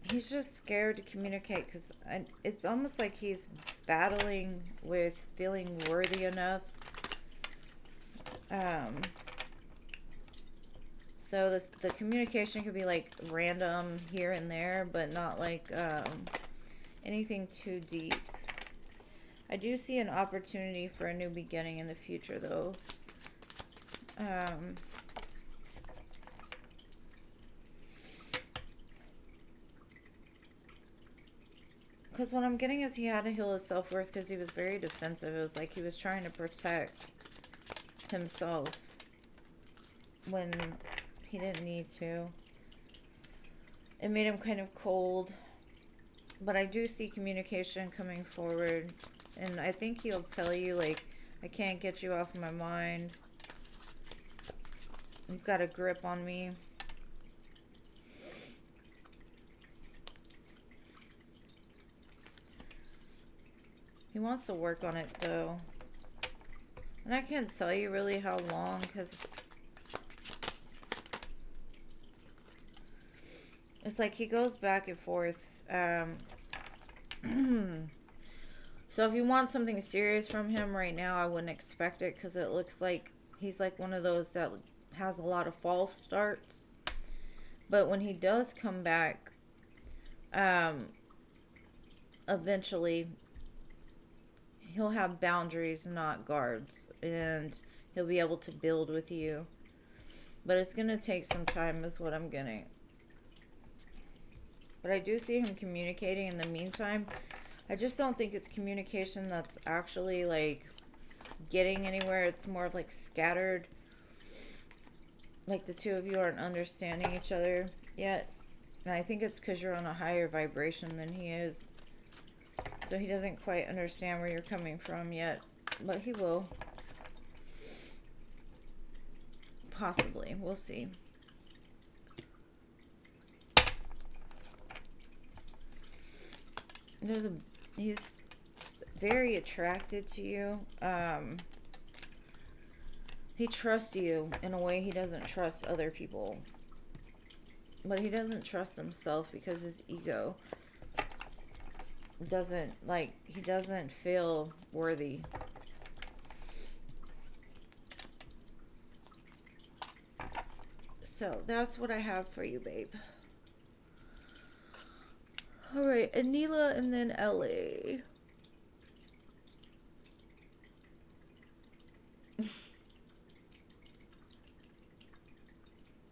He's just scared to communicate because it's almost like he's battling with feeling worthy enough. So the communication could be like random here and there, but not like anything too deep. I do see an opportunity for a new beginning in the future, though. Because what I'm getting is he had to heal his self-worth because he was very defensive. It was like he was trying to protect himself when he didn't need to. It made him kind of cold. But I do see communication coming forward. And I think he'll tell you, like, I can't get you off my mind. You've got a grip on me. He wants to work on it, though. And I can't tell you really how long, because it's like he goes back and forth. So if you want something serious from him right now, I wouldn't expect it, because it looks like he's like one of those that has a lot of false starts. But when he does come back, eventually he'll have boundaries, not guards, and he'll be able to build with you. But it's going to take some time is what I'm getting. But I do see him communicating in the meantime. I just don't think it's communication that's actually like getting anywhere. It's more of like scattered. Like the two of you aren't understanding each other yet. And I think it's because you're on a higher vibration than he is. So he doesn't quite understand where you're coming from yet. But he will. Possibly. We'll see. He's very attracted to you. He trusts you in a way he doesn't trust other people. But he doesn't trust himself because his ego doesn't, like, he doesn't feel worthy. So that's what I have for you, babe. Alright, Anila and then LA.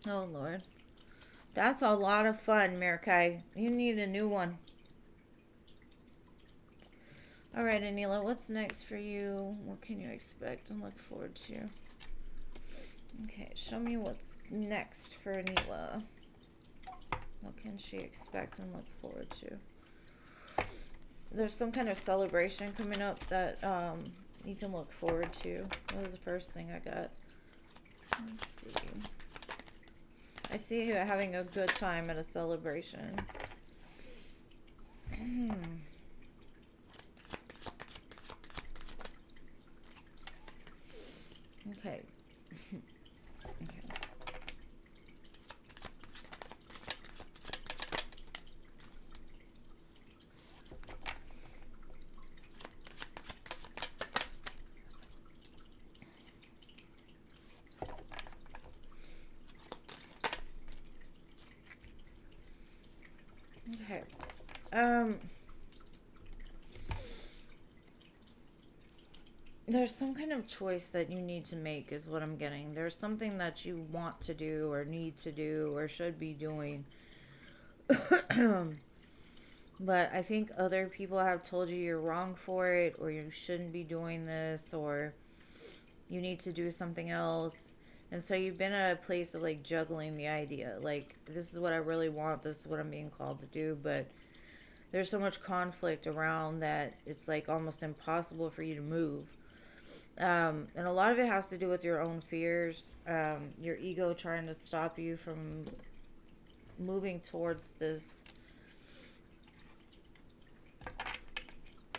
Oh, Lord. That's a lot of fun, Mirakai. You need a new one. Alright, Anila, what's next for you? What can you expect and look forward to? Okay, show me what's next for Anila. What can she expect and look forward to? There's some kind of celebration coming up that you can look forward to. That was the first thing I got. Let's see. I see you having a good time at a celebration. Okay. Okay. Okay. There's some kind of choice that you need to make is what I'm getting. There's something that you want to do or need to do or should be doing. But I think other people have told you you're wrong for it, or you shouldn't be doing this, or you need to do something else. And so you've been at a place of like juggling the idea. Like, this is what I really want, this is what I'm being called to do, but there's so much conflict around that it's like almost impossible for you to move. And a lot of it has to do with your own fears, your ego trying to stop you from moving towards this.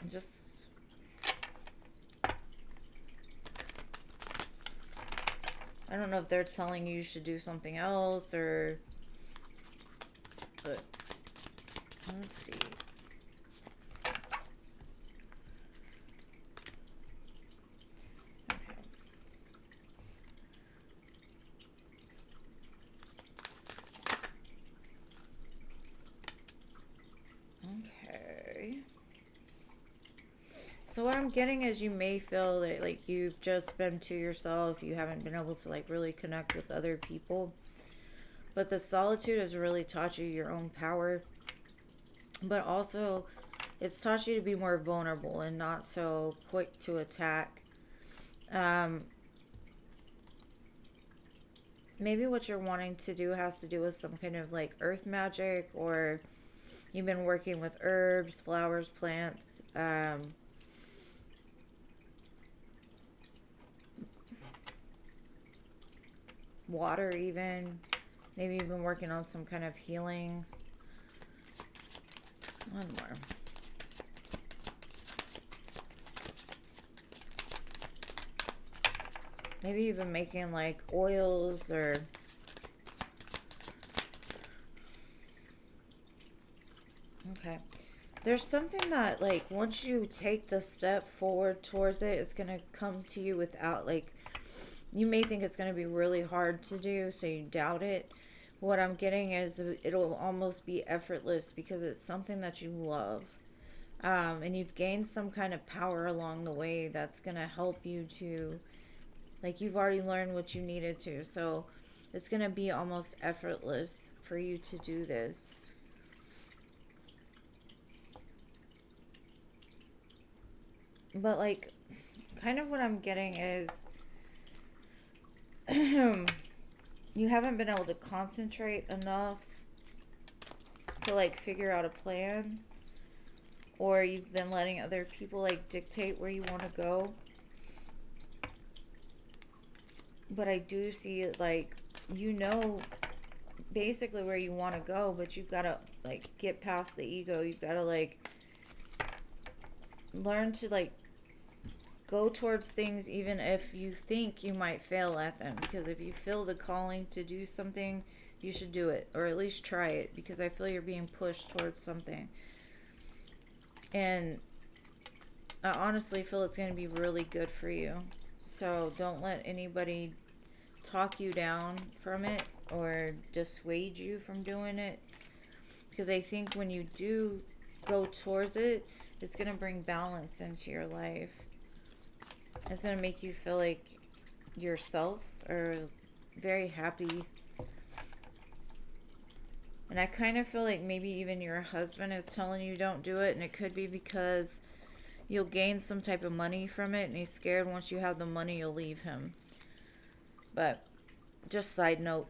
Just, I don't know if they're telling you should do something else or, but let's see. Okay. So what I'm getting is you may feel that like you've just been to yourself, you haven't been able to like really connect with other people. But the solitude has really taught you your own power. But also it's taught you to be more vulnerable and not so quick to attack. Um, Maybe what you're wanting to do has to do with some kind of like earth magic, or you've been working with herbs, flowers, plants, water even. Maybe you've been working on some kind of healing. One more. Maybe you've been making like oils or okay. There's something that like once you take the step forward towards it, it's gonna come to you without like, you may think it's gonna be really hard to do, so you doubt it. What I'm getting is it'll almost be effortless because it's something that you love. And you've gained some kind of power along the way that's gonna help you to, like, you've already learned what you needed to, so it's gonna be almost effortless for you to do this. But like, kind of what I'm getting is you haven't been able to concentrate enough to like figure out a plan, or you've been letting other people like dictate where you want to go. But I do see it like, you know, basically where you want to go, but you've got to like get past the ego. You've got to like learn to like go towards things even if you think you might fail at them, because if you feel the calling to do something, you should do it, or at least try it, because I feel you're being pushed towards something. And I honestly feel it's going to be really good for you. So don't let anybody talk you down from it or dissuade you from doing it, because I think when you do go towards it, it's going to bring balance into your life. It's going to make you feel like yourself, or very happy. And I kind of feel like maybe even your husband is telling you don't do it, and it could be because you'll gain some type of money from it, and he's scared once you have the money you'll leave him. But just side note.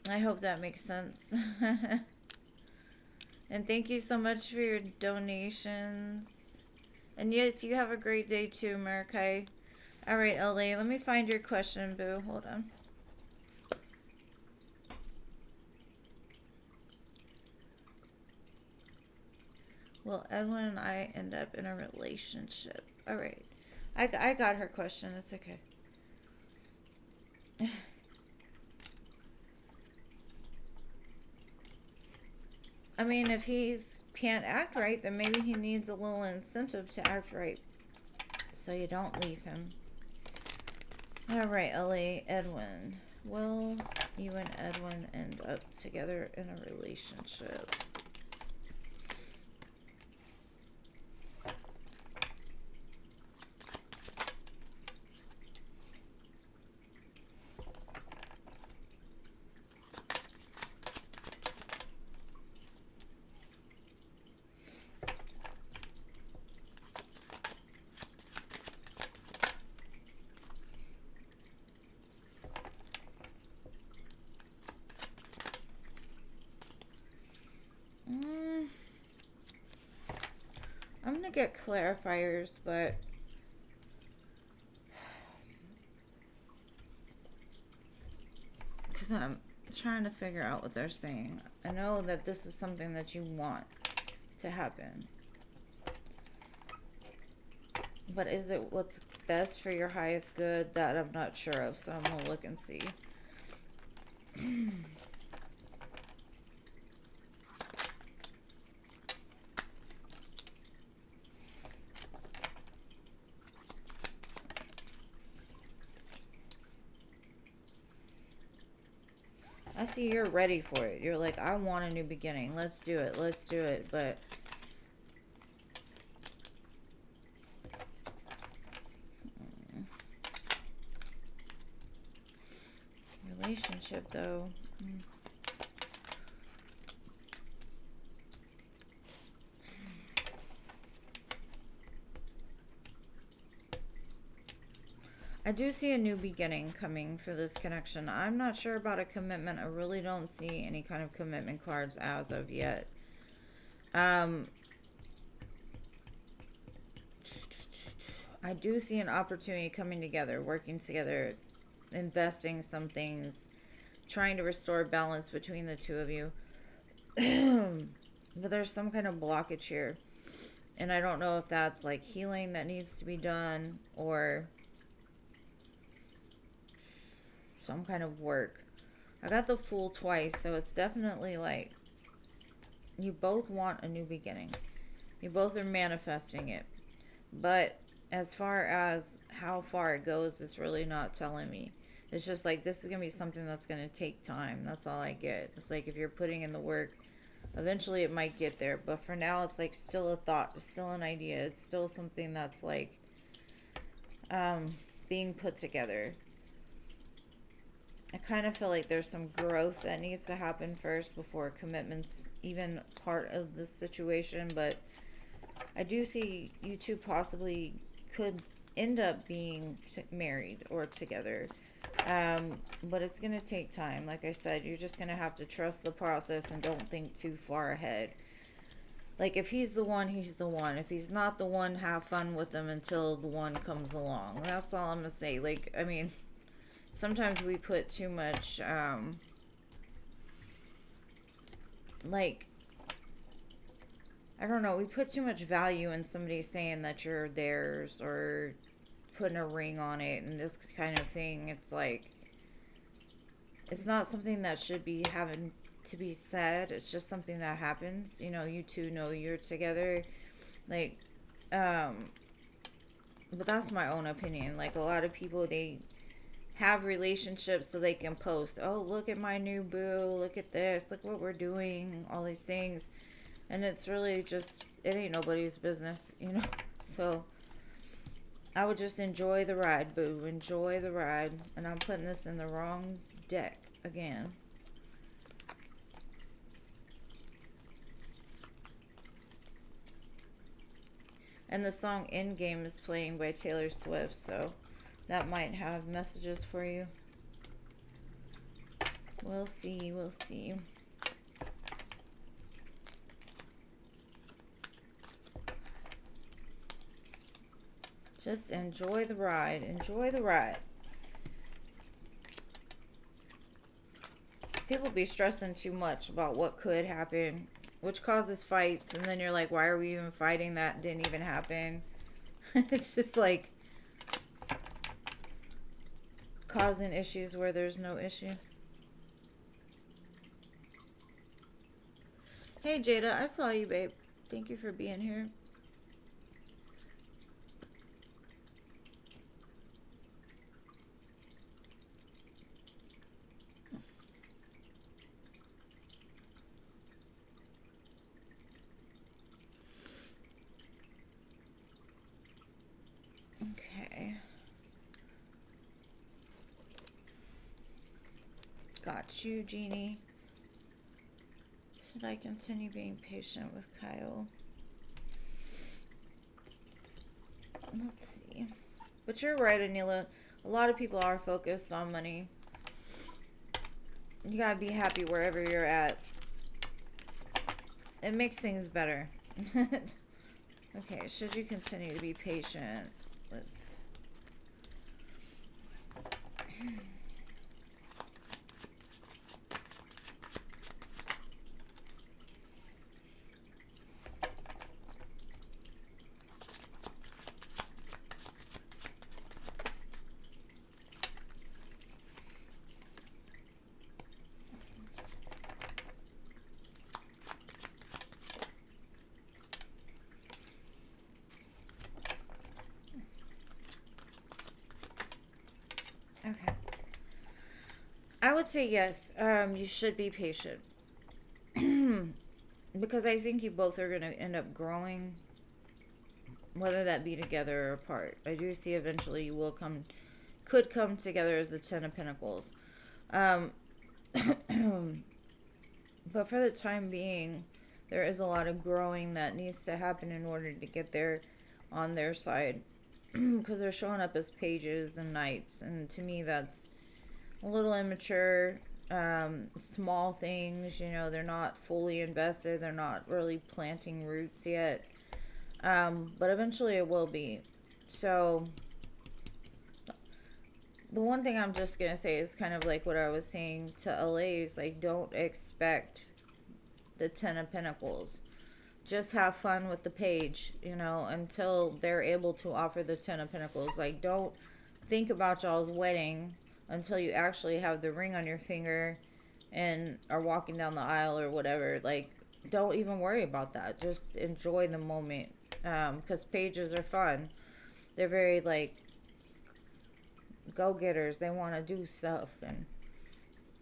I hope that makes sense. And thank you so much for your donations. And yes, you have a great day too, Marakai. Alright, LA, let me find your question, boo. Hold on. Will Edwin and I end up in a relationship? Alright. I got her question. It's okay. I mean, if he's can't act right, then maybe he needs a little incentive to act right, so you don't leave him. Alright, LA, Edwin. Will you and Edwin end up together in a relationship? I'm gonna get clarifiers, but because I'm trying to figure out what they're saying. I know that this is something that you want to happen, but is it what's best for your highest good? That I'm not sure of, so I'm gonna look and see. I see you're ready for it. You're like, I want a new beginning. Let's do it. Let's do it. But relationship, though. I do see a new beginning coming for this connection. I'm not sure about a commitment. I really don't see any kind of commitment cards as of yet. I do see an opportunity coming together, working together, investing some things, trying to restore balance between the two of you. But there's some kind of blockage here. And I don't know if that's like healing that needs to be done or some kind of work. I got the Fool twice, so it's definitely like you both want a new beginning. You both are manifesting it. But as far as how far it goes, it's really not telling me. It's just like this is going to be something that's going to take time. That's all I get. It's like if you're putting in the work, eventually it might get there. But for now, it's like still a thought, still an idea. It's still something that's like being put together. I kind of feel like there's some growth that needs to happen first before commitment's even part of this situation. But I do see you two possibly could end up being married or together. But it's going to take time. Like I said, you're just going to have to trust the process and don't think too far ahead. Like, if he's the one, he's the one. If he's not the one, have fun with him until the one comes along. That's all I'm going to say. Like, I mean, sometimes we put too much, like, I don't know, we put too much value in somebody saying that you're theirs or putting a ring on it and this kind of thing. It's like, it's not something that should be having to be said. It's just something that happens. You know, you two know you're together. Like, but that's my own opinion. Like, a lot of people, they have relationships so they can post, oh, look at my new boo, look at this, look what we're doing, all these things. And it's really just, it ain't nobody's business, you know. So I would just enjoy the ride, boo. Enjoy the ride. And I'm putting this in the wrong deck again. And the song Endgame is playing by Taylor Swift, so that might have messages for you. We'll see, we'll see. Just enjoy the ride. Enjoy the ride. People be stressing too much about what could happen, which causes fights, and then you're like, why are we even fighting? That didn't even happen. It's just like causing issues where there's no issue. Hey Jada, I saw you, babe. Thank you for being here. Okay. Got you, Jeannie. Should I continue being patient with Kyle? Let's see. But you're right, Anila. A lot of people are focused on money. You gotta be happy wherever you're at. It makes things better. Okay, should you continue to be patient with... Okay. I would say yes. You should be patient. Because I think you both are going to end up growing, whether that be together or apart. I do see eventually you will could come together as the Ten of Pentacles. But for the time being, there is a lot of growing that needs to happen in order to get there on their side. Because they're showing up as pages and knights, and to me that's a little immature. Small things, you know, they're not fully invested, they're not really planting roots yet, but eventually it will be. So the one thing I'm just gonna say is kind of like what I was saying to LA's, like, don't expect the Ten of Pentacles. Just have fun with the page, you know, until they're able to offer the Ten of Pentacles. Like, don't think about y'all's wedding until you actually have the ring on your finger and are walking down the aisle or whatever. Like, don't even worry about that. Just enjoy the moment. Because pages are fun. They're very, like, go-getters. They want to do stuff, and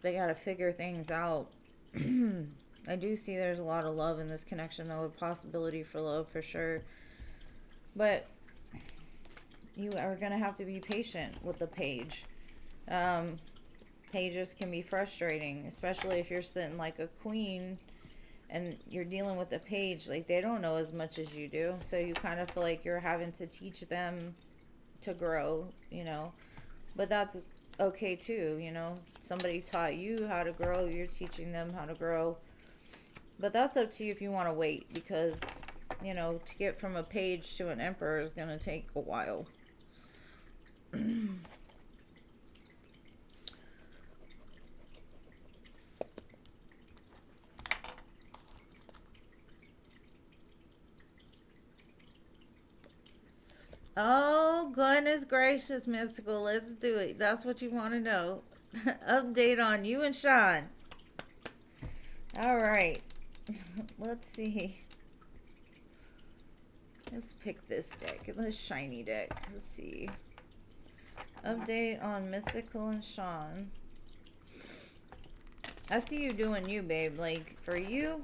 they got to figure things out. I do see there's a lot of love in this connection, though. A possibility for love, for sure. But you are going to have to be patient with the page. Pages can be frustrating, especially if you're sitting like a queen and you're dealing with a page. Like, they don't know as much as you do, so you kind of feel like you're having to teach them to grow, you know. But that's okay too, you know. Somebody taught you how to grow, you're teaching them how to grow. But that's up to you if you want to wait, because, you know, to get from a page to an emperor is going to take a while. Oh, goodness gracious, Mystical. Let's do it. That's what you want to know. Update on you and Sean. All right. Let's see. Let's pick this deck. This shiny deck. Let's see. Update on Mystical and Sean. I see you doing you, babe. Like, for you,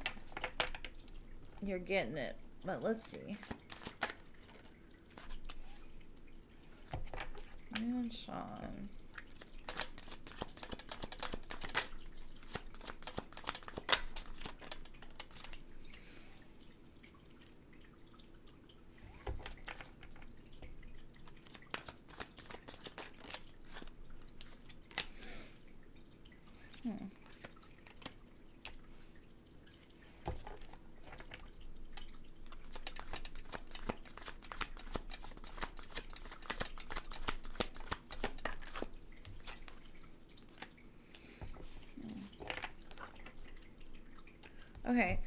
you're getting it. But let's see. You and Sean. Okay.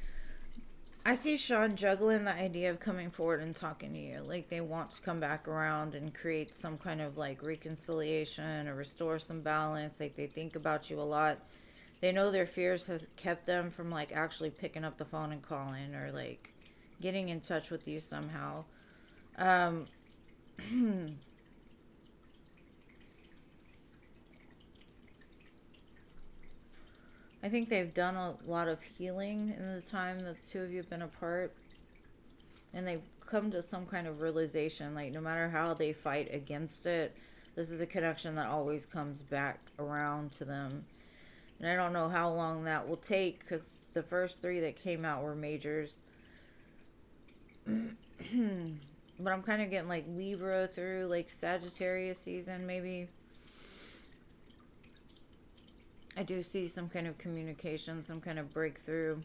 I see Sean juggling the idea of coming forward and talking to you. Like they want to come back around and create some kind of like reconciliation or restore some balance. Like they think about you a lot. They know their fears has kept them from like actually picking up the phone and calling or like getting in touch with you somehow. Um, I think they've done a lot of healing in the time that the two of you have been apart. And they've come to some kind of realization, like no matter how they fight against it, this is a connection that always comes back around to them. And I don't know how long that will take because the first three that came out were majors. But I'm kind of getting like Libra through like Sagittarius season, maybe. I do see some kind of communication, some kind of breakthrough.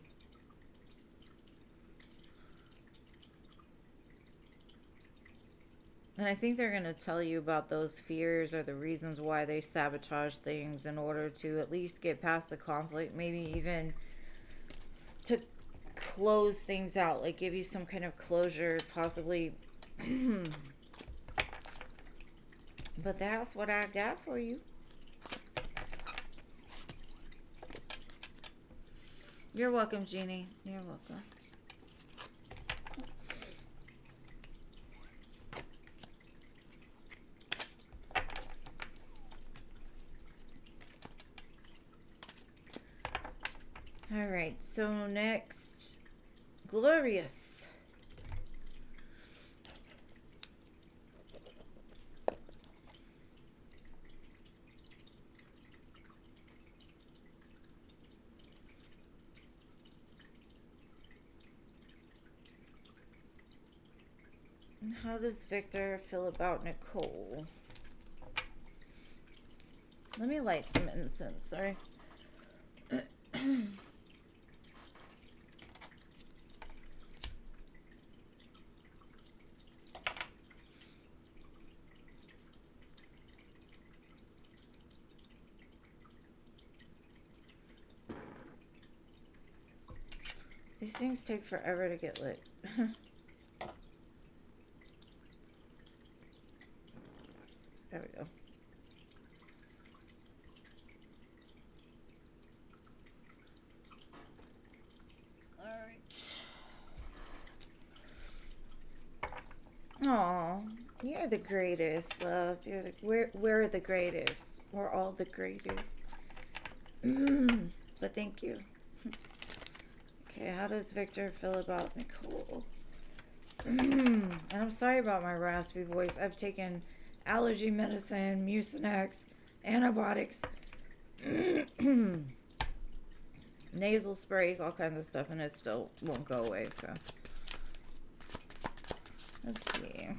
And I think they're going to tell you about those fears or the reasons why they sabotage things in order to at least get past the conflict, maybe even to close things out, like give you some kind of closure, possibly. But that's what I got for you. You're welcome, Jeannie. You're welcome. All right, so next, Glorious. How does Victor feel about Nicole? Let me light some incense, sorry. These things take forever to get lit. There we go. Alright. Aw, you're the greatest, love. You're the we're the greatest. We're all the greatest. But thank you. Okay, how does Victor feel about Nicole? And I'm sorry about my raspy voice. I've taken allergy medicine, Mucinex, antibiotics, nasal sprays, all kinds of stuff, and it still won't go away, so. Let's see.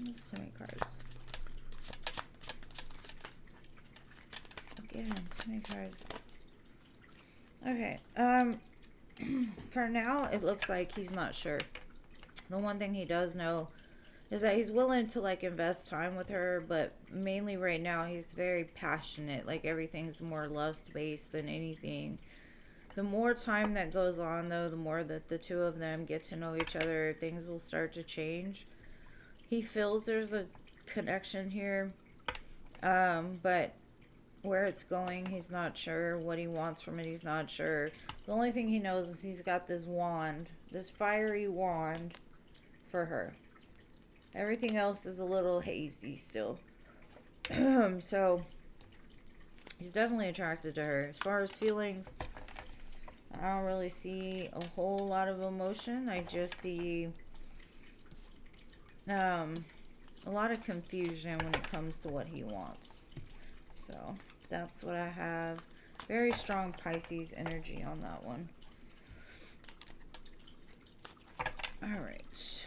There's too many cards. Again, too many cards. Okay, for now, it looks like he's not sure. The one thing he does know is that he's willing to, like, invest time with her, but mainly right now, he's very passionate. Like, everything's more lust-based than anything. The more time that goes on, though, the more that the two of them get to know each other, things will start to change. He feels there's a connection here, but where it's going, he's not sure. What he wants from it, he's not sure. The only thing he knows is he's got this wand, this fiery wand for her. Everything else is a little hazy still. So, he's definitely attracted to her. As far as feelings, I don't really see a whole lot of emotion. I just see a lot of confusion when it comes to what he wants. So that's what I have. Very strong Pisces energy on that one. All right.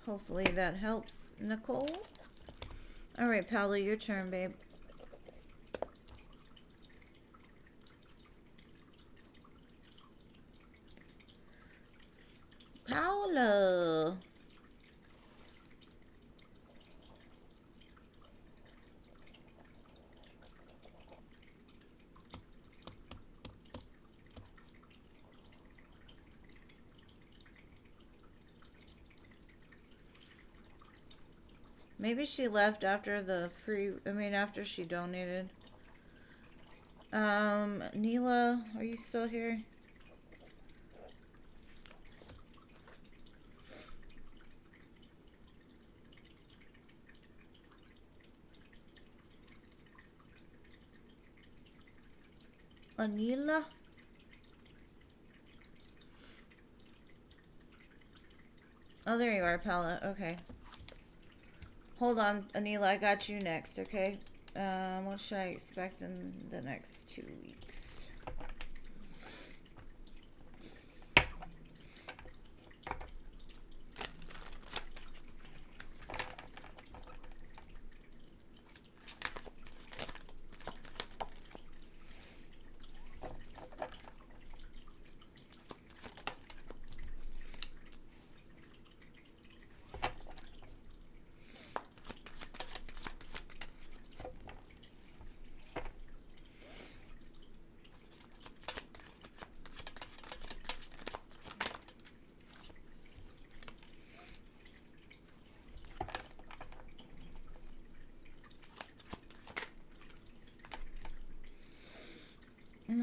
Hopefully that helps, Nicole. All right, Paolo, your turn, babe. Paolo. Maybe she left after the after she donated. Neela, are you still here? Anila? Oh, there you are, Paula. Okay. Hold on, Anila, I got you next, okay? What should I expect in the next 2 weeks?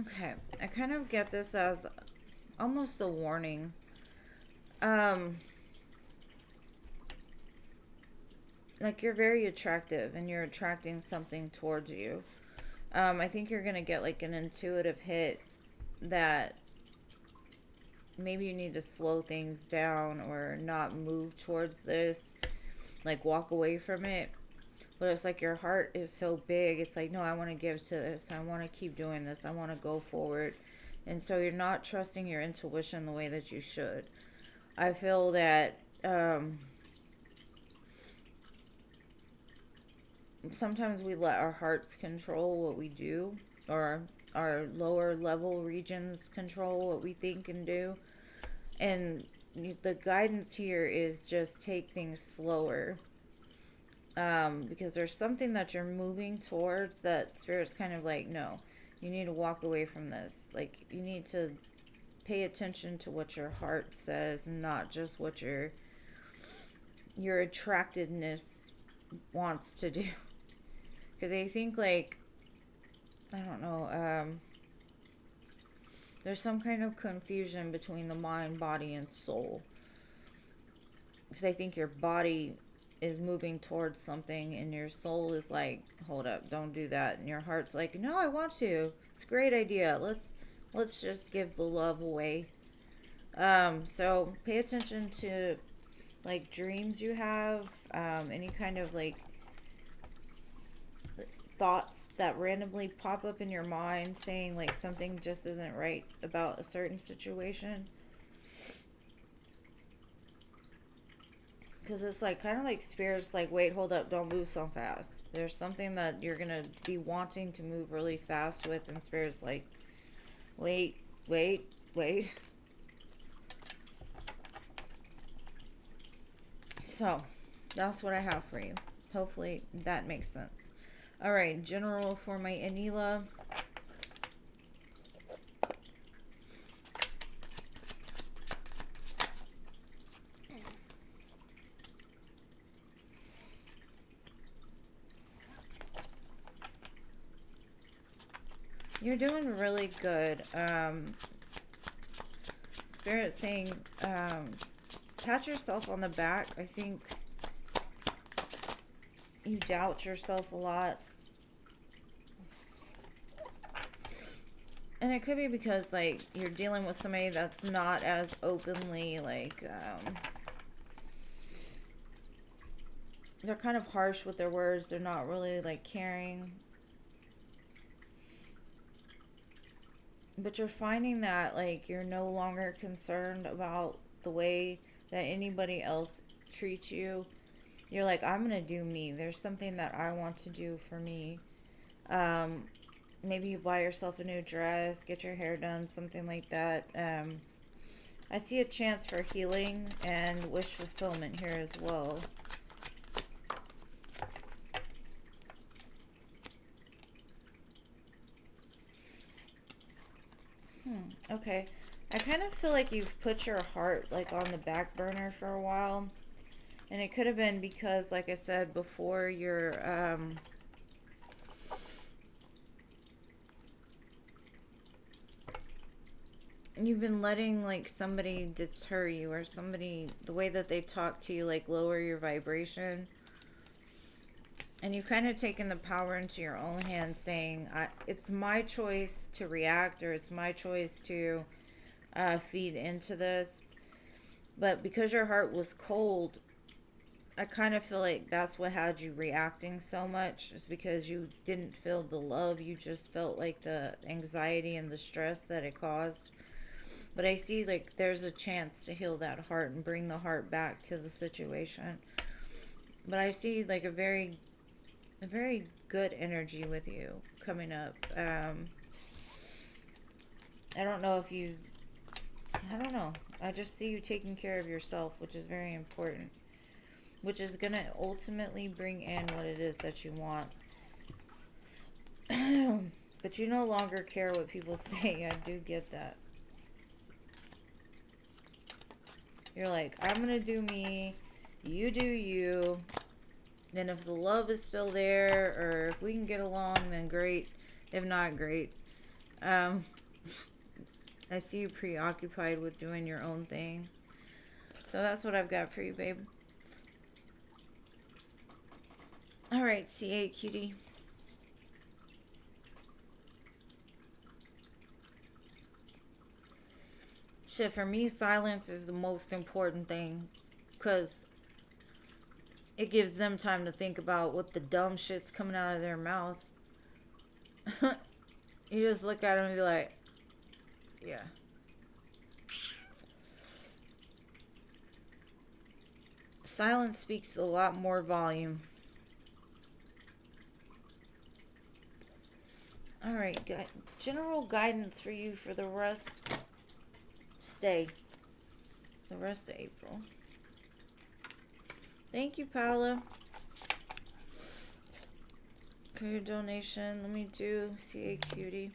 Okay, I kind of get this as almost a warning. Like you're very attractive and you're attracting something towards you. I think you're gonna get like an intuitive hit that maybe you need to slow things down or not move towards this, like walk away from it. But it's like your heart is so big. It's like, no, I want to give to this. I want to keep doing this. I want to go forward. And so you're not trusting your intuition the way that you should. I feel that sometimes we let our hearts control what we do, or our lower level regions control what we think and do. And the guidance here is just take things slower. Because there's something that you're moving towards that Spirit's kind of like, no, you need to walk away from this. Like, you need to pay attention to what your heart says and not just what your attractedness wants to do. Because I think, like, I don't know, there's some kind of confusion between the mind, body, and soul. Because I think your body is moving towards something and your soul is like, hold up, don't do that, and your heart's like, no, I want to, it's a great idea, let's just give the love away. So pay attention to like dreams you have, any kind of like thoughts that randomly pop up in your mind saying like something just isn't right about a certain situation. Because it's like kind of like Spirit's like, wait, hold up, don't move so fast. There's something that you're gonna be wanting to move really fast with, and Spirit's like, wait, wait, wait. So that's what I have for you. Hopefully that makes sense. All right, general for my Anila. You're doing really good. Spirit saying, pat yourself on the back. I think you doubt yourself a lot. And it could be because, like, you're dealing with somebody that's not as openly, like, they're kind of harsh with their words. They're not really like caring. But you're finding that like you're no longer concerned about the way that anybody else treats you. You're like, I'm gonna do me. There's something that I want to do for me. Um, Maybe you buy yourself a new dress, get your hair done, something like that. I see a chance for healing and wish fulfillment here as well. Okay. I kind of feel like you've put your heart like on the back burner for a while. And it could have been because, like I said before, you've been letting like somebody deter you, or somebody, the way that they talk to you, like lower your vibration. And you've kind of taken the power into your own hands, saying, it's my choice to react, or it's my choice to feed into this. But because your heart was cold, I kind of feel like that's what had you reacting so much. Is because you didn't feel the love. You just felt like the anxiety and the stress that it caused. But I see like there's a chance to heal that heart and bring the heart back to the situation. But I see like a very good energy with you coming up. I don't know if you, I don't know. I just see you taking care of yourself, which is very important. Which is going to ultimately bring in what it is that you want. But you no longer care what people say. I do get that. You're like, I'm going to do me. You do you. And if the love is still there, or if we can get along, then great. If not, great. I see you preoccupied with doing your own thing. So that's what I've got for you, babe. Alright, CA cutie. Shit, for me, silence is the most important thing. Because it gives them time to think about what the dumb shit's coming out of their mouth. You just look at them and be like, yeah. Silence speaks a lot more volume. Alright, general guidance for you for the rest. Stay. The rest of April. Thank you, Paula, for your donation. Let me do CA Cutie.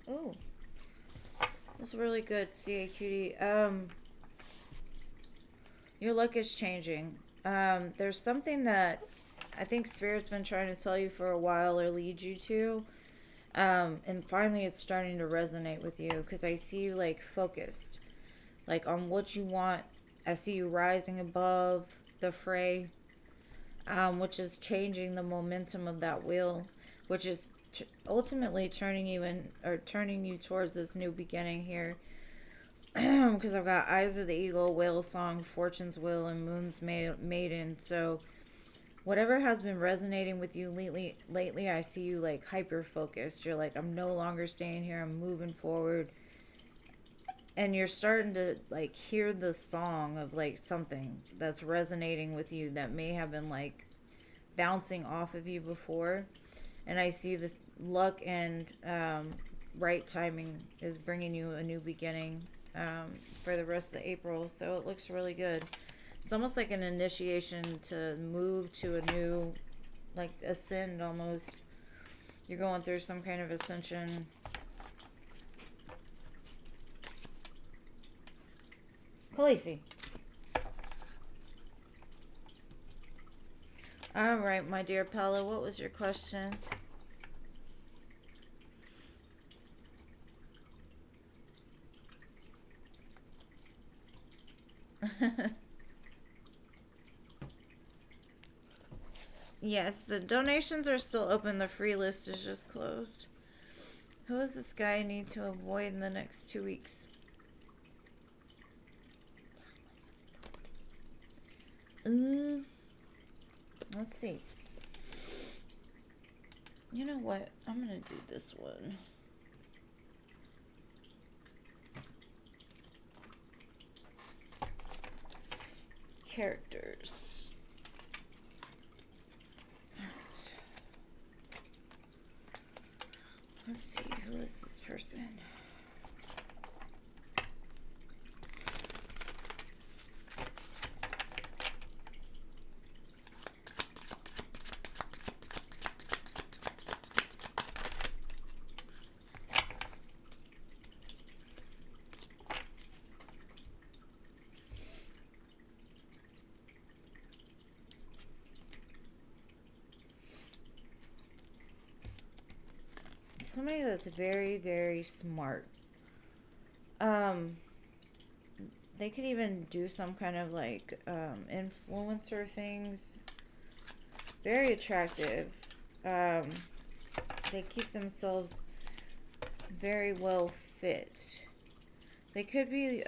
Oh, that's really good, CA Cutie. Your luck is changing. There's something that I think Spirit's been trying to tell you for a while, or lead you to. And finally it's starting to resonate with you, because I see you like focused, like on what you want. I see you rising above the fray, which is changing the momentum of that wheel, which is ultimately turning you in, or turning you towards this new beginning here. Because I've got Eyes of the Eagle, Whale Song, Fortune's Wheel, and Moon's Maiden. So whatever has been resonating with you lately, I see you like hyper focused. You're like, I'm no longer staying here, I'm moving forward. And you're starting to like hear the song of like something that's resonating with you that may have been like bouncing off of you before. And I see the luck and right timing is bringing you a new beginning for the rest of April. So it looks really good. It's almost like an initiation to move to a new, like, ascend almost. You're going through some kind of ascension. Khaleesi. Alright, my dear Pella, what was your question? Yes, the donations are still open. The free list is just closed. Who is this guy I need to avoid in the next 2 weeks? Let's see. You know what? I'm gonna do this one. Characters. Alright. Let's see, who is this person? Somebody that's very, very smart. They could even do some kind of like influencer things. Very attractive. They keep themselves very well fit. They could be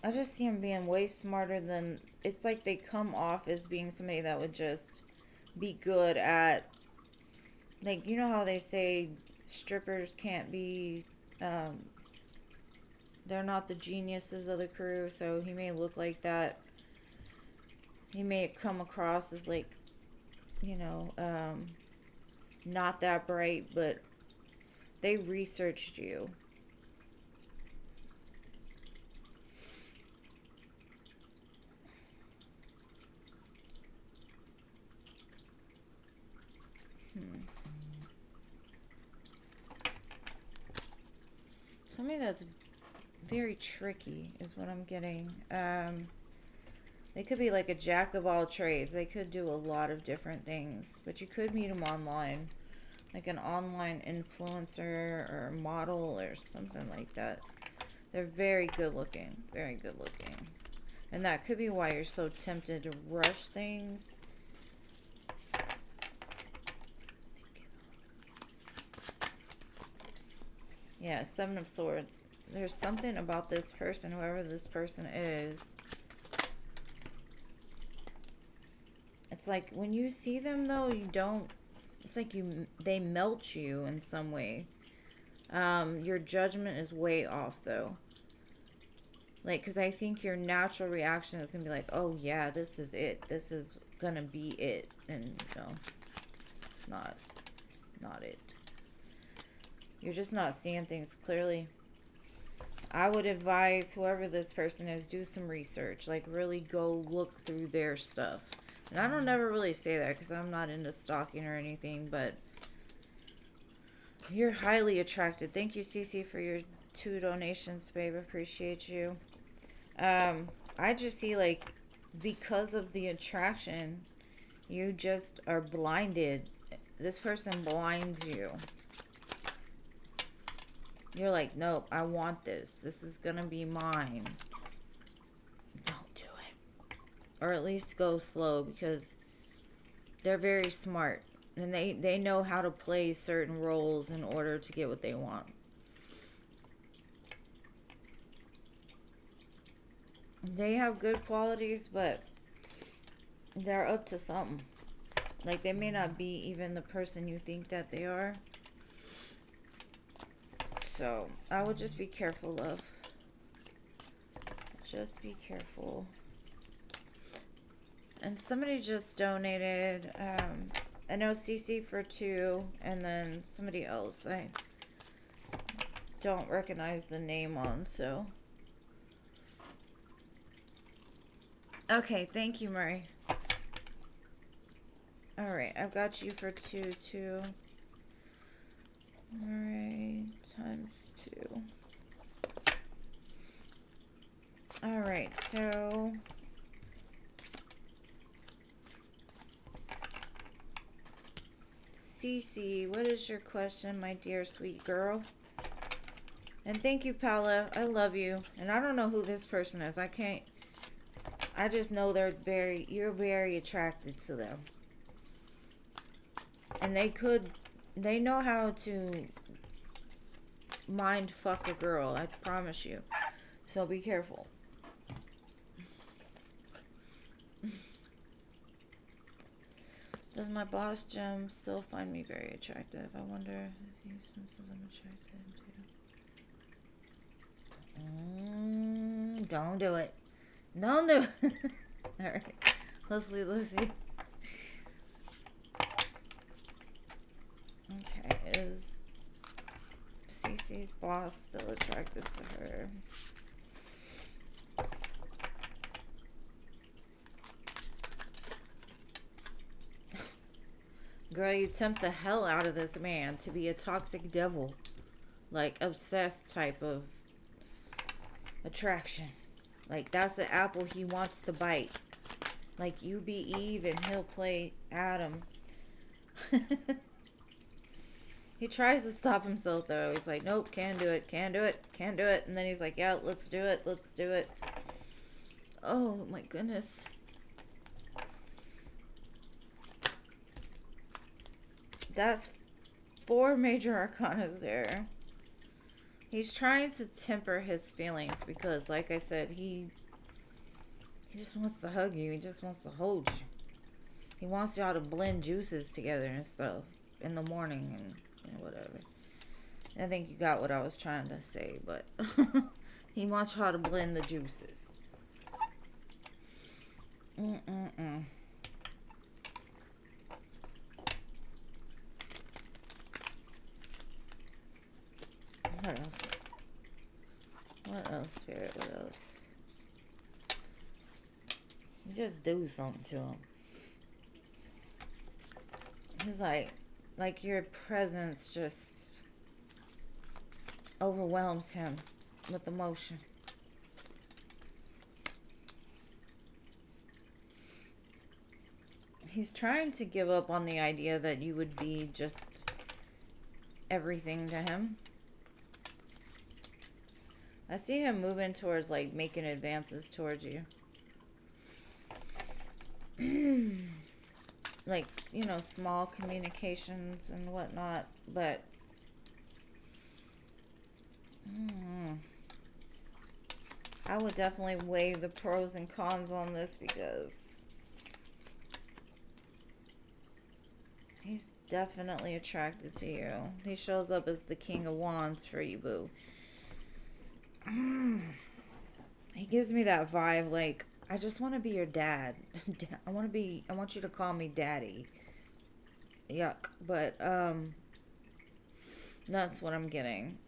I just see them being way smarter than, it's like they come off as being somebody that would just be good at, like, you know how they say strippers can't be, they're not the geniuses of the crew, so he may look like that. He may come across as like, you know, not that bright, but they researched you. Something that's very tricky is what I'm getting. They could be like a jack of all trades. They could do a lot of different things, but you could meet them online, like an online influencer or model or something like that. They're very good looking, very good looking. And that could be why you're so tempted to rush things. Yeah, Seven of Swords. There's something about this person, whoever this person is. It's like when you see them though, you don't, it's like they melt you in some way. Your judgment is way off though. Like, because I think your natural reaction is going to be like, oh yeah, this is it. This is going to be it. And no, it's not it. You're just not seeing things clearly. I would advise whoever this person is, do some research. Like, really go look through their stuff. And I don't ever really say that because I'm not into stalking or anything, but you're highly attracted. Thank you, Cece, for your 2 donations, babe. Appreciate you. I just see, like, because of the attraction, you just are blinded. This person blinds you. You're like, nope, I want this. This is gonna be mine. Don't do it. Or at least go slow, because they're very smart. And they know how to play certain roles in order to get what they want. They have good qualities, but they're up to something. Like, they may not be even the person you think that they are. So, I would just be careful, love. Just be careful. And somebody just donated, I know CC for 2, and then somebody else I don't recognize the name on, so. Okay, thank you, Murray. Alright, I've got you for 2, too. Alright, times 2. Alright, so Cece, what is your question, my dear sweet girl? And thank you, Paula. I love you. And I don't know who this person is. I just know you're very attracted to them. And they know how to mind fuck a girl, I promise you. So be careful. Does my boss Jim still find me very attractive? I wonder if he senses I'm attracted to. Don't do it. Don't do it. Alright. Lucy. Okay, is Cece's boss still attracted to her? Girl, you tempt the hell out of this man to be a toxic devil. Like, obsessed type of attraction. Like, that's the apple he wants to bite. Like, you be Eve and he'll play Adam. He tries to stop himself, though. He's like, nope, can't do it. And then he's like, yeah, let's do it. Oh, my goodness. That's 4 major arcanas there. He's trying to temper his feelings because, like I said, he just wants to hug you. He just wants to hold you. He wants y'all to blend juices together and stuff in the morning and whatever. I think you got what I was trying to say, but he wants y'all to blend the juices. What else, Spirit? What else? Just do something to him. He's like your presence just overwhelms him with emotion. He's trying to give up on the idea that you would be just everything to him. I see him moving towards, like, making advances towards you. Like, you know, small communications and whatnot, but I would definitely weigh the pros and cons on this because he's definitely attracted to you. He shows up as the King of Wands for you, boo. He gives me that vibe like, I just want to be your dad. I want you to call me daddy. Yuck. But that's what I'm getting.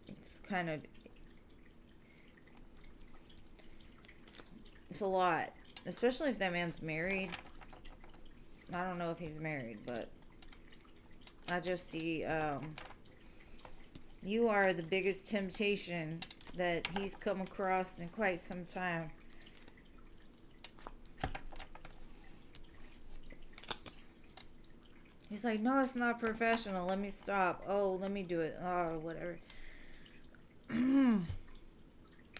It's a lot, especially if that man's married. I don't know if he's married, but I just see you are the biggest temptation that he's come across in quite some time. He's like, no, it's not professional. Let me stop. Oh, let me do it. Oh, whatever.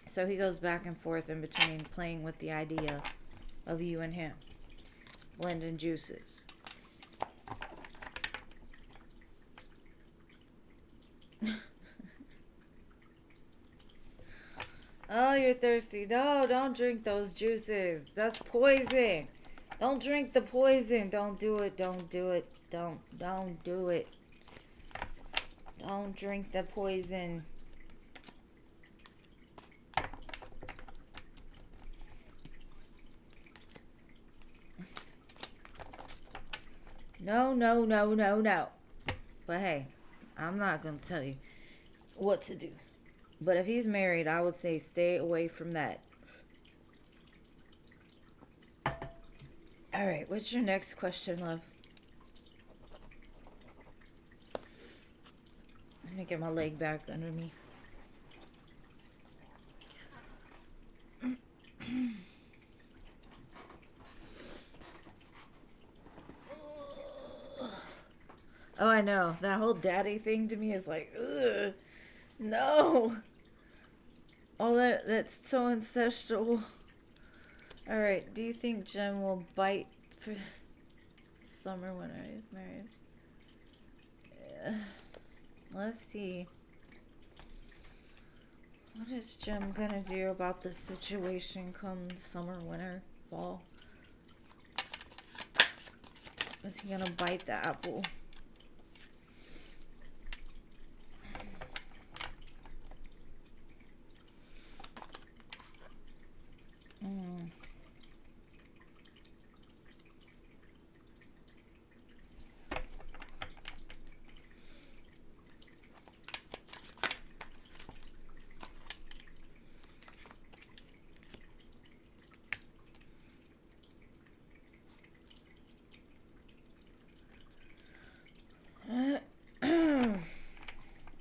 So he goes back and forth in between playing with the idea of you and him. Blending juices. Oh, you're thirsty. No, don't drink those juices. That's poison. Don't drink the poison. Don't do it. Don't do it. Don't do it. Don't drink the poison. No. But hey, I'm not going to tell you what to do. But if he's married, I would say stay away from that. Alright, what's your next question, love? Let me get my leg back under me. Oh, I know. That whole daddy thing to me is like, ugh, no. All that's so ancestral. Alright, do you think Jem will bite for summer when he's married? Let's see. What is Jem gonna do about this situation come summer, winter, fall? Is he gonna bite the apple?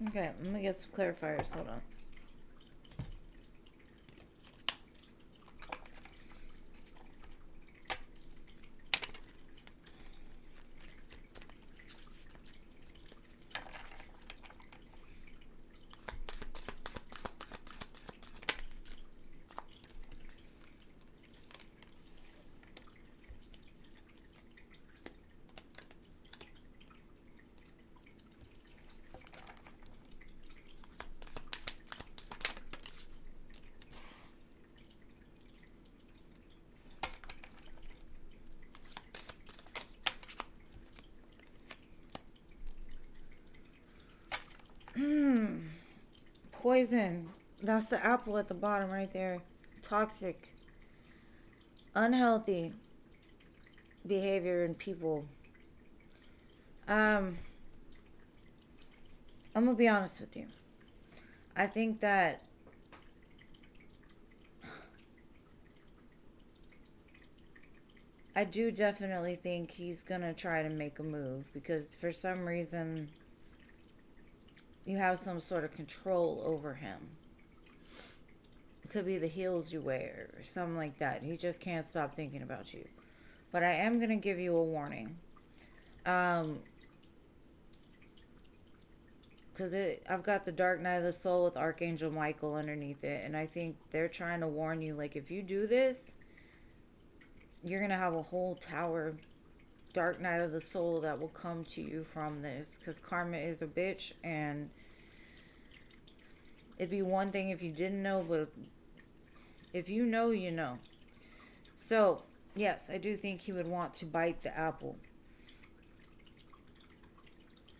Okay, I'm gonna get some clarifiers. Hold on. Poison. That's the apple at the bottom right there. Toxic. Unhealthy behavior in people. I'm gonna be honest with you. I think that I do definitely think he's gonna try to make a move because for some reason you have some sort of control over him. It could be the heels you wear or something like that. He just can't stop thinking about you. But I am gonna give you a warning. Because I've got the Dark Night of the Soul with Archangel Michael underneath it. And I think they're trying to warn you, like, if you do this, you're going to have a whole tower, Dark Night of the Soul, that will come to you from this. Because karma is a bitch. And it'd be one thing if you didn't know, but if you know, you know. So, yes, I do think he would want to bite the apple.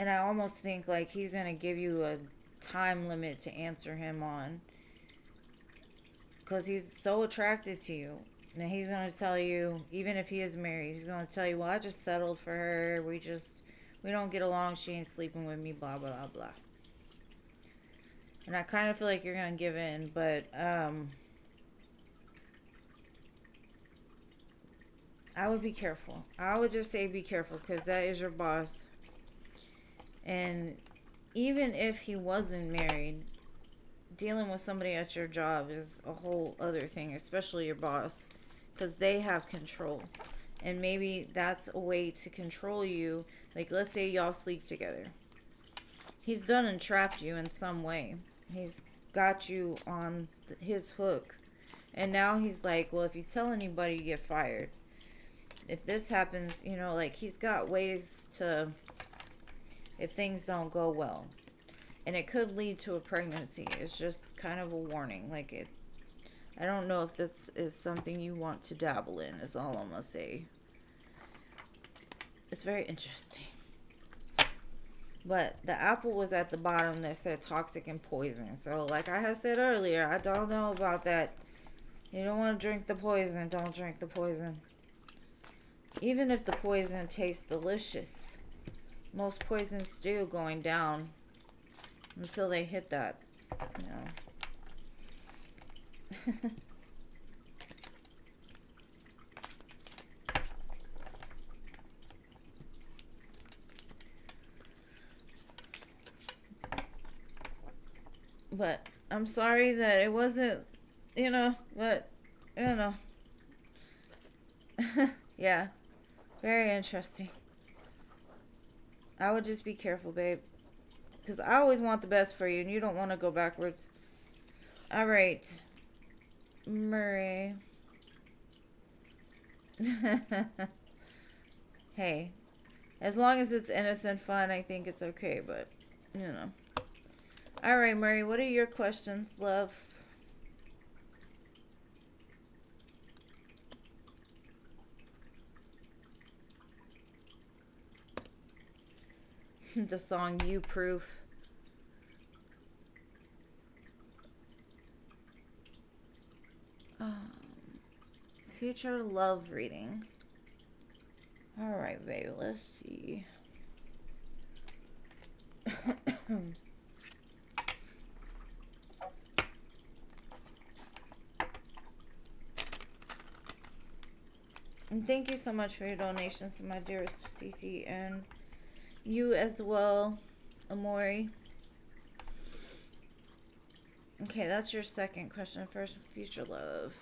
And I almost think like he's going to give you a time limit to answer him on. Because he's so attracted to you. And he's going to tell you, even if he is married, he's going to tell you, well, I just settled for her. We don't get along. She ain't sleeping with me, blah, blah, blah. And I kind of feel like you're going to give in. But, I would be careful. I would just say be careful because that is your boss. And even if he wasn't married, dealing with somebody at your job is a whole other thing, especially your boss, because they have control. And maybe that's a way to control you. Like, let's say y'all sleep together. He's done and trapped you in some way. He's got you on his hook. And now he's like, well, if you tell anybody, you get fired. If this happens, you know, like, he's got ways to... if things don't go well. And it could lead to a pregnancy. It's just kind of a warning. Like, I don't know if this is something you want to dabble in, is all I'm going to say. It's very interesting. But the apple was at the bottom that said toxic and poison. So, like I had said earlier, I don't know about that. You don't want to drink the poison, don't drink the poison. Even if the poison tastes delicious. Most poisons do going down until they hit that, you know. But I'm sorry that it wasn't, you know, but, you know. Yeah, very interesting. I would just be careful, babe. Because I always want the best for you, and you don't want to go backwards. All right. Murray. Hey. As long as it's innocent fun, I think it's okay, but, you know. All right, Murray, what are your questions, love? The song You Proof. Future love reading. All right, babe, let's see. And thank you so much for your donations, my dearest Cece, and you as well, Amori. Okay, that's your second question. First, future love.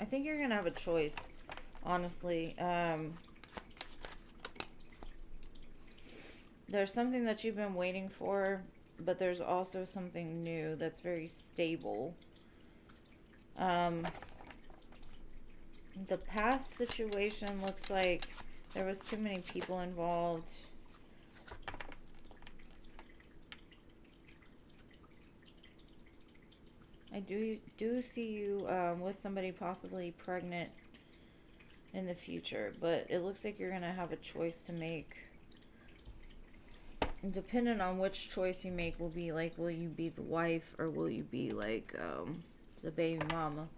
I think you're gonna have a choice, honestly. There's something that you've been waiting for, but there's also something new that's very stable. The past situation looks like there was too many people involved. I do see you with somebody possibly pregnant in the future, but it looks like you're gonna have a choice to make. Depending on which choice you make will be like, will you be the wife or will you be like the baby mama?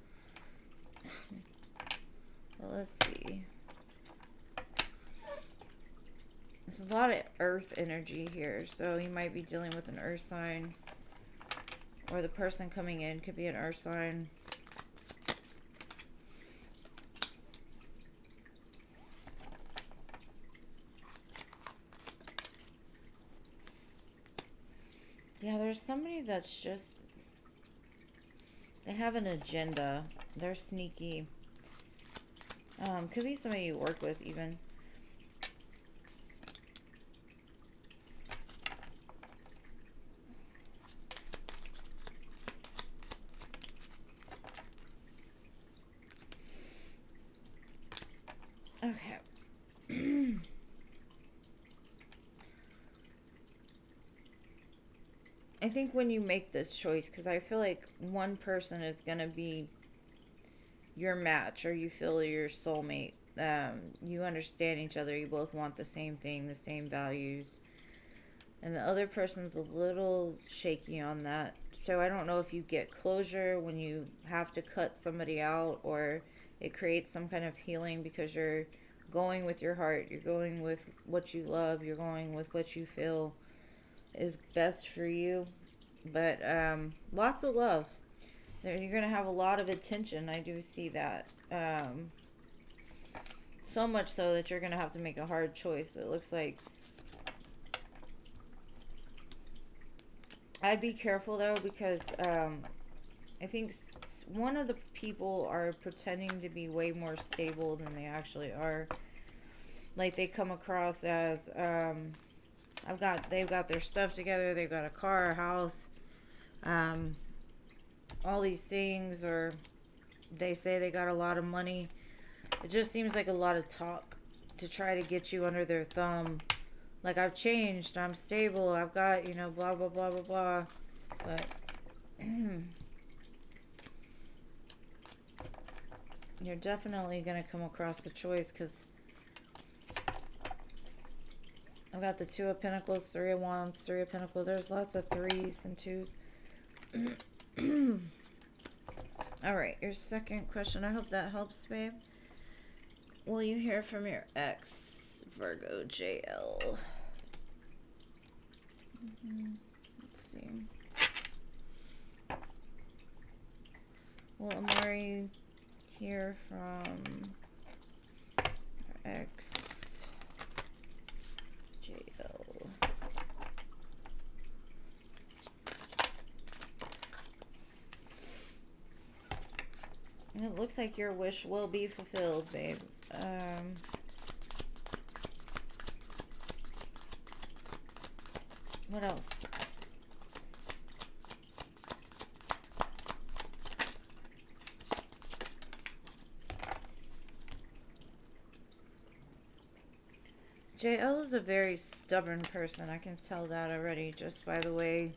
Well, let's see. There's a lot of earth energy here, so you might be dealing with an earth sign, or the person coming in could be an earth sign. Yeah, there's somebody that's just, they have an agenda. They're sneaky. Could be somebody you work with even. Okay. I think when you make this choice, because I feel like one person is going to be your match, or you feel your soulmate. You understand each other. You both want the same thing, the same values. And the other person's a little shaky on that. So I don't know if you get closure when you have to cut somebody out, or it creates some kind of healing because you're going with your heart. You're going with what you love. You're going with what you feel is best for you. But lots of love. You're going to have a lot of attention. I do see that. So much so that you're going to have to make a hard choice. It looks like. I'd be careful though, because I think one of the people are pretending to be way more stable than they actually are. Like they come across as they've got their stuff together, they've got a car, a house, all these things, or they say they got a lot of money. It just seems like a lot of talk to try to get you under their thumb. Like, I've changed, I'm stable, I've got, blah, blah, blah, blah, blah. But, you're definitely going to come across the choice, because I've got the Two of Pentacles, Three of Wands, Three of Pentacles. There's lots of threes and twos. Alright, your second question. I hope that helps, babe. Will you hear from your ex, Virgo JL? Let's see. Will Amari hear from... Alright. X JL. And it looks like your wish will be fulfilled, babe. What else? JL is a very stubborn person. I can tell that already just by the way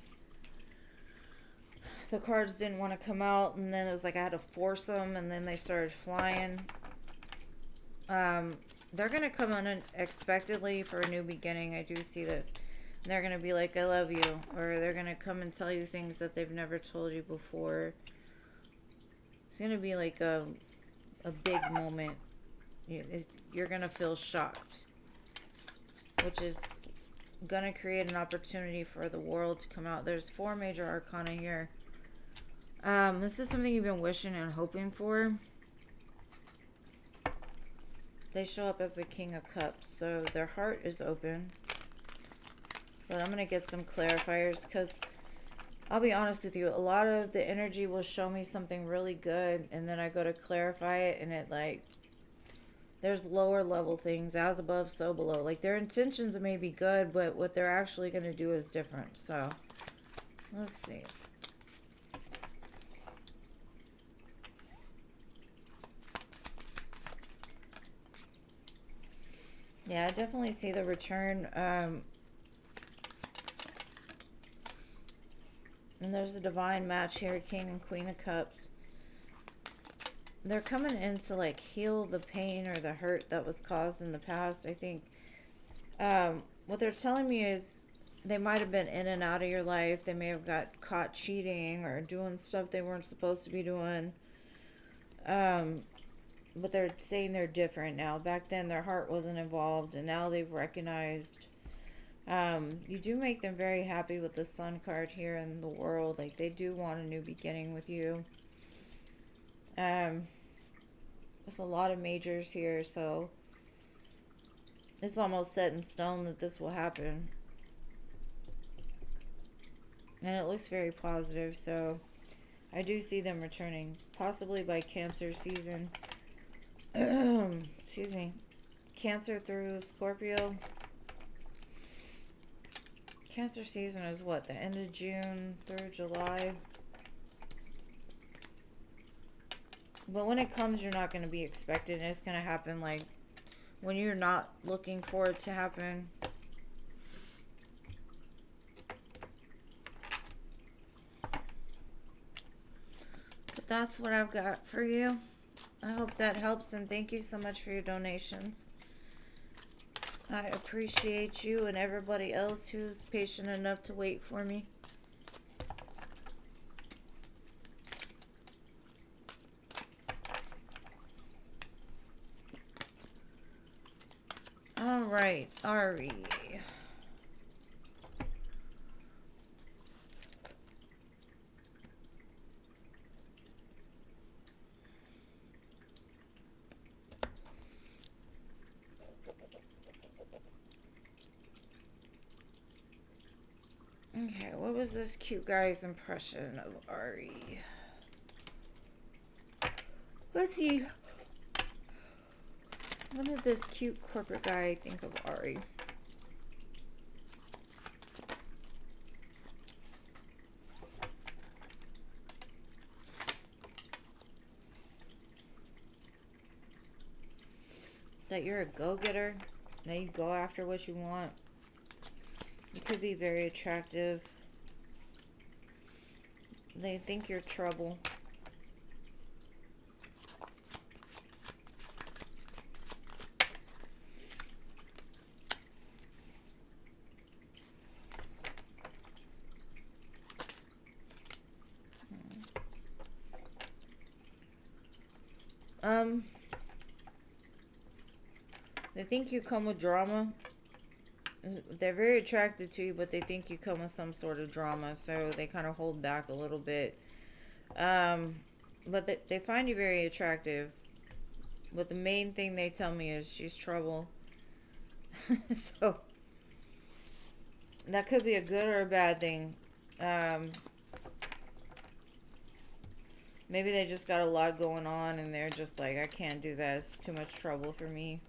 the cards didn't want to come out, and then it was like I had to force them, and then they started flying. They're going to come unexpectedly for a new beginning. I do see this. They're going to be like, I love you. Or they're going to come and tell you things that they've never told you before. It's going to be like a big moment. You're going to feel shocked. Which is going to create an opportunity for the world to come out. There's 4 major arcana here. This is something you've been wishing and hoping for. They show up as the King of Cups. So their heart is open. But I'm going to get some clarifiers because I'll be honest with you. A lot of the energy will show me something really good. And then I go to clarify it and it like... There's lower level things, as above, so below. Like, their intentions may be good, but what they're actually going to do is different. So, let's see. Yeah, I definitely see the return. And there's a divine match here, King and Queen of Cups. They're coming in to like heal the pain or the hurt that was caused in the past. I think what they're telling me is they might have been in and out of your life. They may have got caught cheating or doing stuff they weren't supposed to be doing. But they're saying they're different now. Back then their heart wasn't involved, and now they've recognized. You do make them very happy with the Sun card here in the world. Like, they do want a new beginning with you. There's a lot of majors here, so it's almost set in stone that this will happen. And it looks very positive, so I do see them returning, possibly by Cancer season. Excuse me. Cancer through Scorpio. Cancer season is what? The end of June through July. But when it comes, you're not going to be expected. It's going to happen like when you're not looking for it to happen. But that's what I've got for you. I hope that helps, and thank you so much for your donations. I appreciate you and everybody else who's patient enough to wait for me. All right, Ari. Okay, what was this cute guy's impression of Ari? Let's see. What did this cute corporate guy think of Ari? That you're a go-getter, that you go after what you want. You could be very attractive. They think you're trouble. They think you come with drama. They're very attracted to you, but they think you come with some sort of drama, so they kind of hold back a little bit. But they find you very attractive. But the main thing they tell me is she's trouble. So that could be a good or a bad thing. Um, Maybe they just got a lot going on and they're just like, I can't do that. It's too much trouble for me.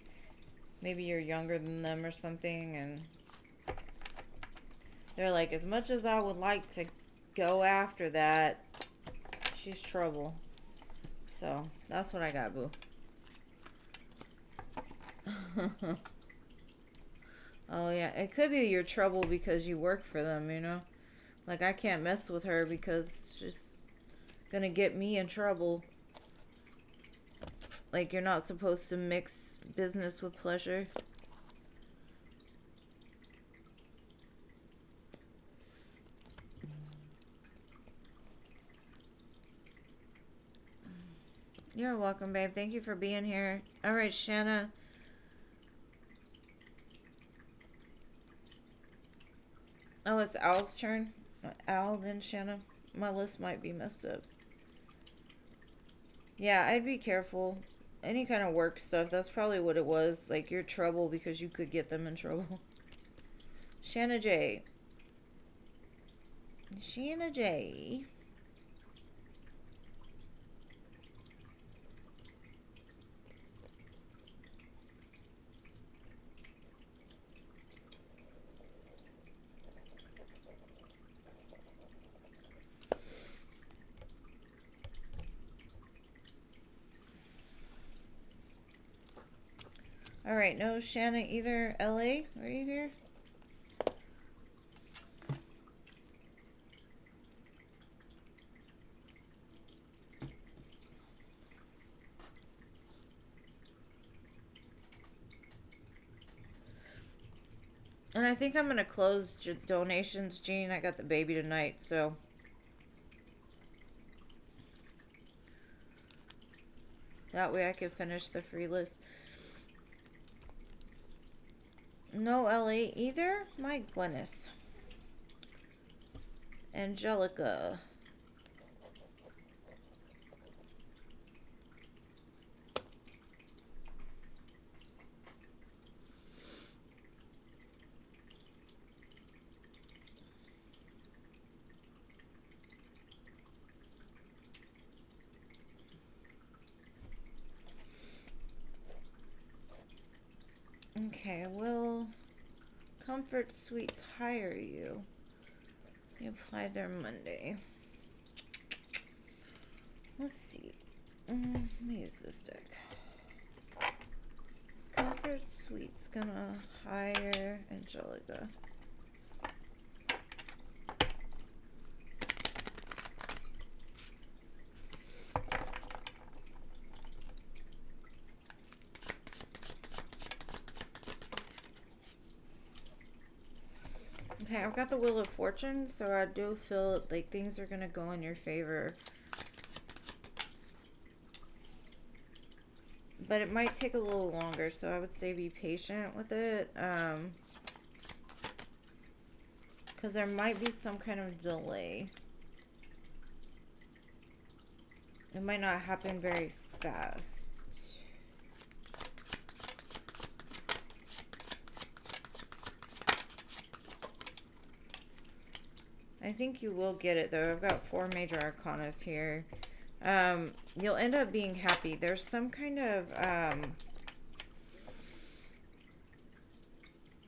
Maybe you're younger than them or something, and they're like, as much as I would like to go after that, she's trouble. So that's what I got, boo. Oh yeah, it could be your trouble because you work for them, you know? Like, I can't mess with her because she's gonna get me in trouble. Like, you're not supposed to mix business with pleasure. You're welcome, babe. Thank you for being here. All right, Shanna. Oh, it's Al's turn. Al, then Shanna. My list might be messed up. Yeah, I'd be careful. Any kind of work stuff, that's probably what it was. Like, you're trouble because you could get them in trouble. Shanna J. Shanna J. Alright, no Shanna either. LA, are you here? And I think I'm going to close donations, Jean. I got the baby tonight, so. That way I can finish the free list. No LA either? My goodness. Angelica. Okay, will Comfort Suites hire you? You apply there Monday. Let's see. Let me use this deck. Is Comfort Suites gonna hire Angelica? Okay, I've got the Wheel of Fortune, so I do feel like things are gonna go in your favor. But it might take a little longer, so I would say be patient with it. Because there might be some kind of delay. It might not happen very fast. I think you will get it, though. I've got 4 major arcanas here. You'll end up being happy. There's some kind of,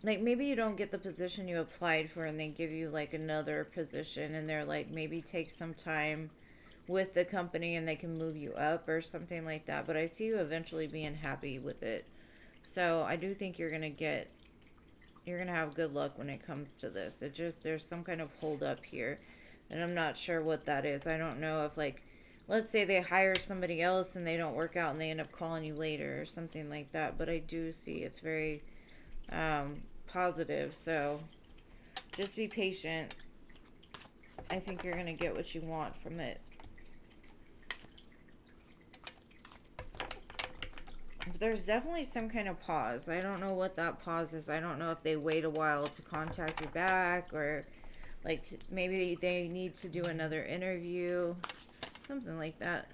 like, maybe you don't get the position you applied for and they give you, like, another position and they're like, maybe take some time with the company and they can move you up or something like that. But I see you eventually being happy with it. So I do think you're going to have good luck when it comes to this. It just, there's some kind of hold up here. And I'm not sure what that is. I don't know if, like, let's say they hire somebody else and they don't work out and they end up calling you later or something like that. But I do see it's very positive. So just be patient. I think you're going to get what you want from it. There's definitely some kind of pause. I don't know what that pause is. I don't know if they wait a while to contact you back or like maybe they need to do another interview. Something like that.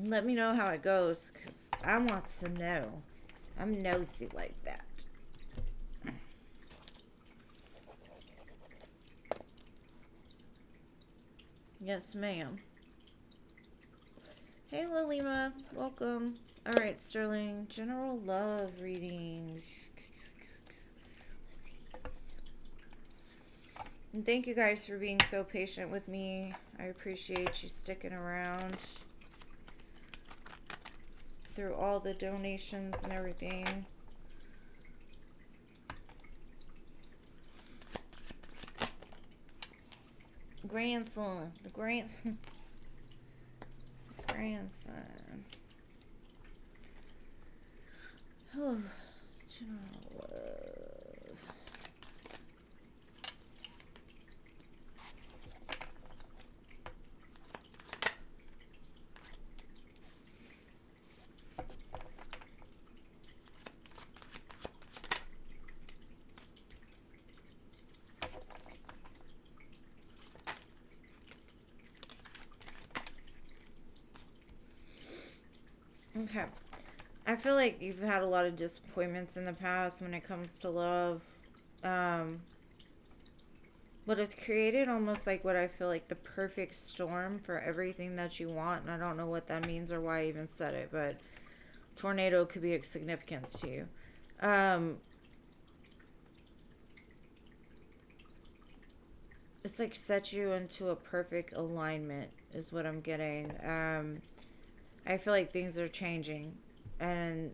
Let me know how it goes, because I want to know. I'm nosy like that. Yes, ma'am. Hey, Lalima. Welcome. Alright, Sterling. General love readings. And thank you guys for being so patient with me. I appreciate you sticking around through all the donations and everything. Grandson. The grandson. Grandson. Oh, general love. Okay. I feel like you've had a lot of disappointments in the past when it comes to love. But it's created almost like what I feel like the perfect storm for everything that you want. And I don't know what that means or why I even said it, but tornado could be of significance to you. It's like set you into a perfect alignment is what I'm getting. I feel like things are changing, and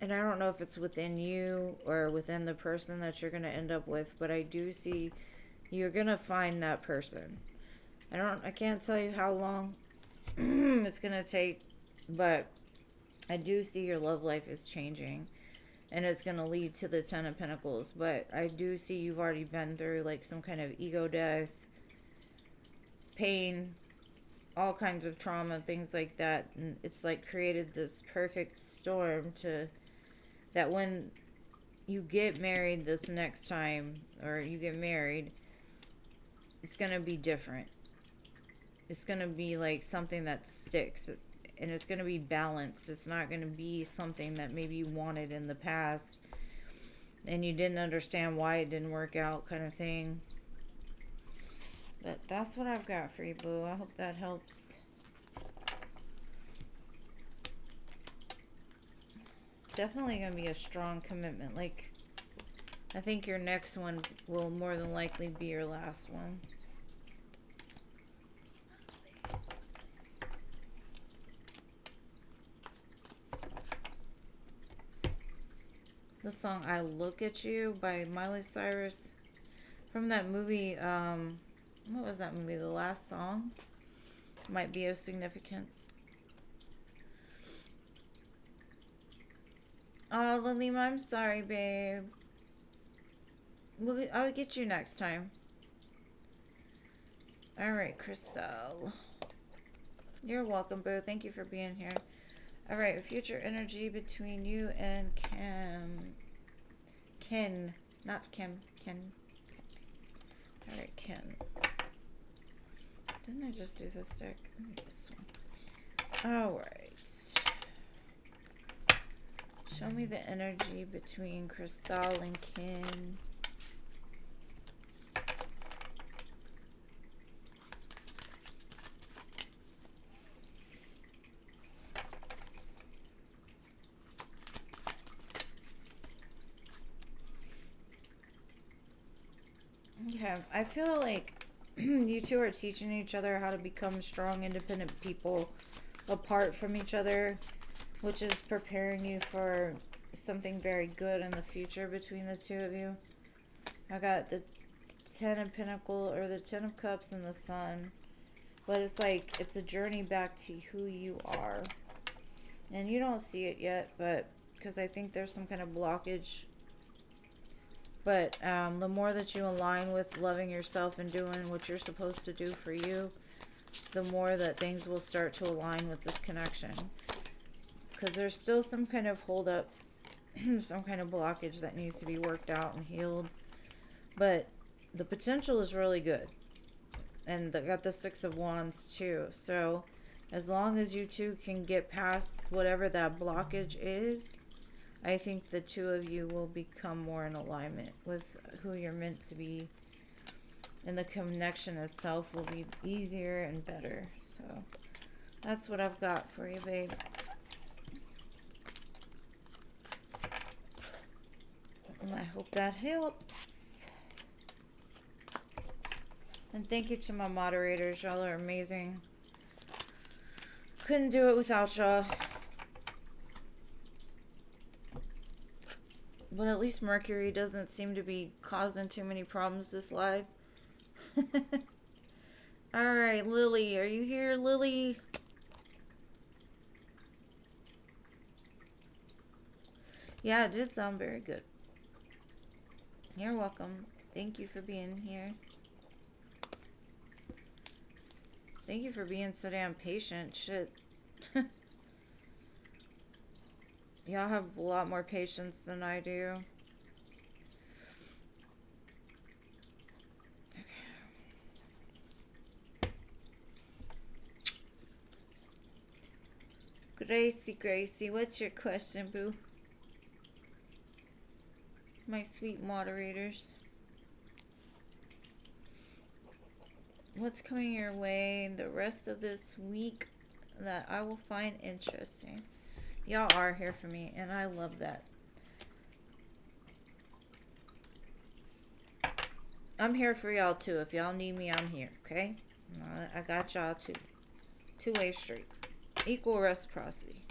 I don't know if it's within you or within the person that you're going to end up with, but I do see you're going to find that person. I can't tell you how long it's going to take, but I do see your love life is changing, and it's going to lead to the 10 of Pentacles, but I do see you've already been through like some kind of ego death, pain, all kinds of trauma, things like that, and it's like created this perfect storm to that when you get married this next time, or you get married, it's going to be different. It's going to be like something that sticks, and it's going to be balanced. It's not going to be something that maybe you wanted in the past and you didn't understand why it didn't work out, kind of thing. But that's what I've got for you, boo. I hope that helps. Definitely going to be a strong commitment. Like, I think your next one will more than likely be your last one. The song I Look at You by Miley Cyrus from that movie, what was that movie? The Last Song might be of significance. Oh, Lalima, I'm sorry, babe. I'll get you next time. Alright, Crystal. You're welcome, boo. Thank you for being here. Alright, future energy between you and Ken. Not Kim. Ken. Alright, Ken. Didn't I just do this deck? Let me do this one. Alright. Show me the energy between Crystal and Ken. Okay, I feel like you two are teaching each other how to become strong, independent people apart from each other, which is preparing you for something very good in the future between the two of you. I got the 10 of Pentacles, or the 10 of Cups, and the Sun. But it's like, it's a journey back to who you are. And you don't see it yet, but because I think there's some kind of blockage. But the more that you align with loving yourself and doing what you're supposed to do for you, the more that things will start to align with this connection. Because there's still some kind of hold up, some kind of blockage that needs to be worked out and healed. But the potential is really good. And they got the Six of Wands too. So as long as you two can get past whatever that blockage is, I think the two of you will become more in alignment with who you're meant to be. And the connection itself will be easier and better. So that's what I've got for you, babe. And I hope that helps. And thank you to my moderators. Y'all are amazing. Couldn't do it without y'all. But at least Mercury doesn't seem to be causing too many problems this live. Alright, Lily. Are you here, Lily? Yeah, it did sound very good. You're welcome. Thank you for being here. Thank you for being so damn patient. Shit. Y'all have a lot more patience than I do. Okay. Gracie, what's your question, boo? My sweet moderators. What's coming your way the rest of this week that I will find interesting? Y'all are here for me, and I love that. I'm here for y'all too. If y'all need me, I'm here, okay? I got y'all too. Two-way street. Equal reciprocity.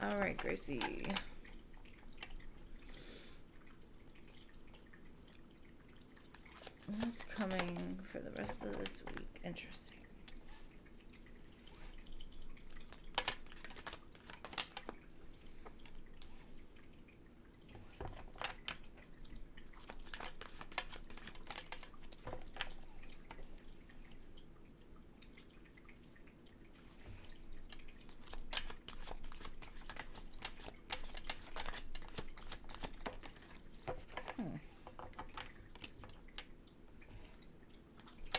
Alright, Gracie. What's coming for the rest of this week? Interesting.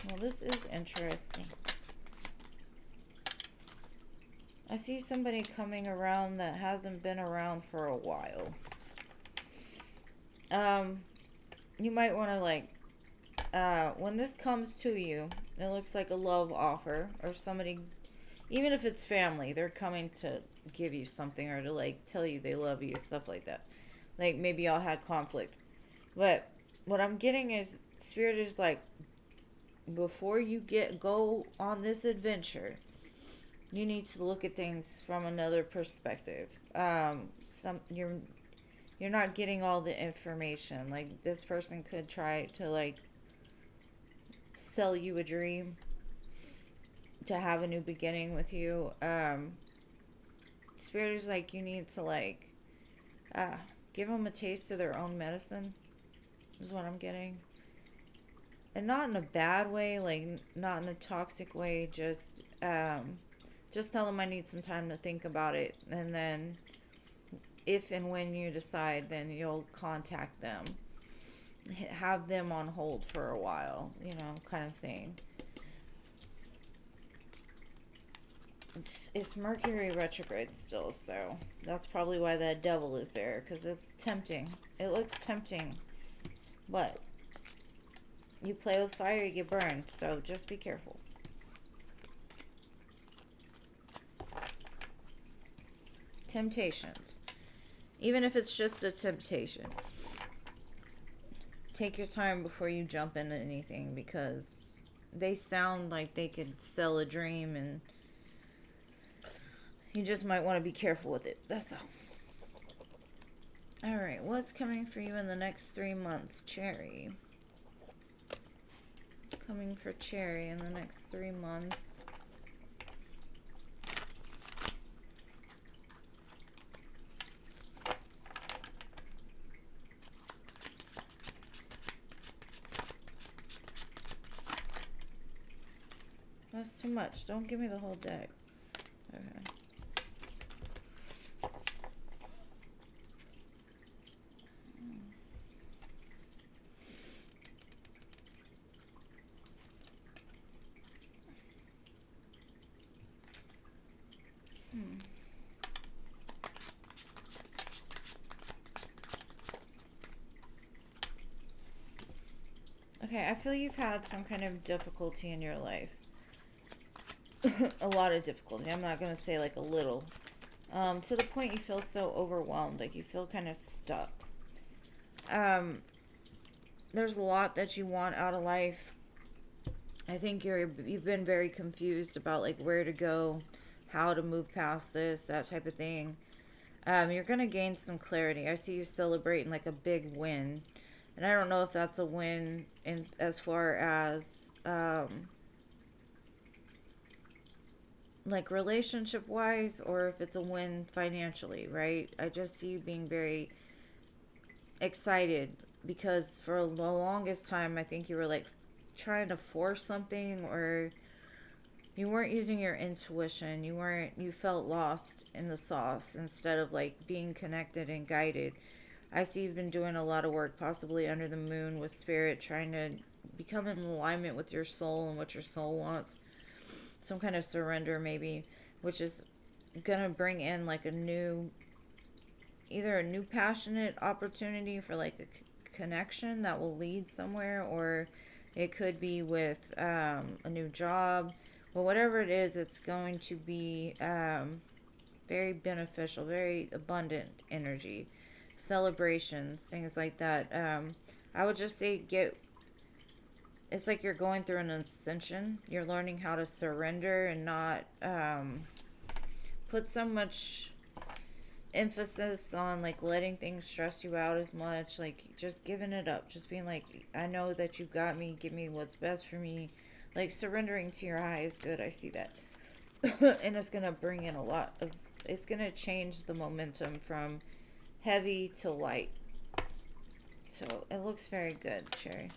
Well, this is interesting. I see somebody coming around that hasn't been around for a while. You might want to, like, when this comes to you, it looks like a love offer, or somebody, even if it's family, they're coming to give you something, or to, like, tell you they love you, stuff like that. Like, maybe y'all had conflict. But what I'm getting is, Spirit is like, before you go on this adventure, you need to look at things from another perspective. You're not getting all the information. Like, this person could try to, like, sell you a dream to have a new beginning with you. Spirit is like, you need to, like, give them a taste of their own medicine, is what I'm getting. And not in a bad way, like, not in a toxic way, just tell them I need some time to think about it, and then if and when you decide, then you'll contact them. Have them on hold for a while, you know, kind of thing. It's Mercury retrograde still, so that's probably why that devil is there, because it's tempting. It looks tempting, but you play with fire, you get burned, so just be careful. Temptations. Even if it's just a temptation, take your time before you jump into anything, because they sound like they could sell a dream, and you just might want to be careful with it. That's all. Alright, what's coming for you in the next 3 months, Cherry? Coming for Cherry in the next 3 months. That's too much. Don't give me the whole deck. Okay. Hmm. Okay, I feel you've had some kind of difficulty in your life. A lot of difficulty. I'm not going to say like a little. To the point you feel so overwhelmed, like you feel kind of stuck. Um, there's a lot that you want out of life. I think you've been very confused about like where to go, how to move past this, that type of thing. You're gonna gain some clarity. I see you celebrating like a big win, and I don't know if that's a win in as far as like relationship wise, or if it's a win financially, right? I just see you being very excited because for the longest time, I think you were like trying to force something, or you weren't using your intuition. You felt lost in the sauce instead of like being connected and guided. I see you've been doing a lot of work, possibly under the moon with spirit, trying to become in alignment with your soul and what your soul wants. Some kind of surrender, maybe, which is gonna bring in like a new, either a new passionate opportunity for like a connection that will lead somewhere, or it could be with a new job. But whatever it is, it's going to be very beneficial, very abundant energy, celebrations, things like that. I would just say get. It's like you're going through an ascension. You're learning how to surrender and not put so much emphasis on like letting things stress you out as much, like just giving it up, just being like, I know that you got me, give me what's best for me, like surrendering to your high is good. I see that. And it's gonna bring in a lot of, it's gonna change the momentum from heavy to light, so it looks very good, Sherry.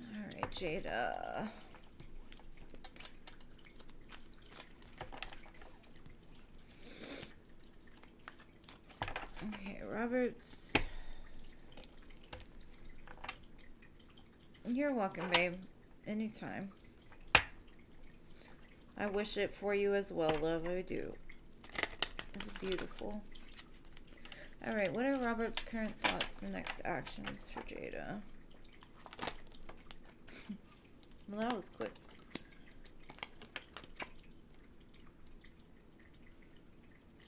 All right, Jada. Okay, Roberts. You're welcome, babe. Anytime. I wish it for you as well, love. I do. It's beautiful. Alright, what are Robert's current thoughts and next actions for Jada? Well, that was quick.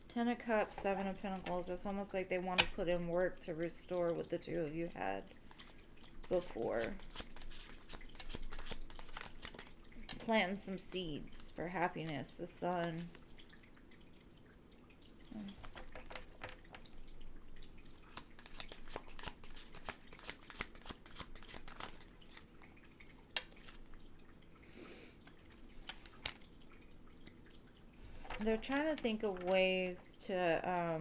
Ten of Cups, Seven of Pentacles. It's almost like they want to put in work to restore what the two of you had before. Planting some seeds for happiness, the sun. They're trying to think of ways to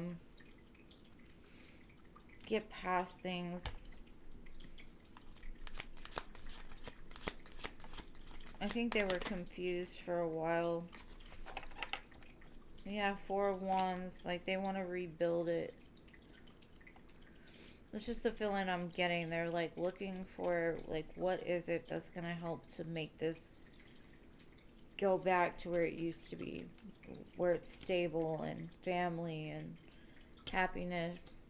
get past things. I think they were confused for a while. Yeah, Four of Wands, like they want to rebuild it. It's just the feeling I'm getting. They're like looking for like what is it that's gonna help to make this go back to where it used to be, where it's stable and family and happiness.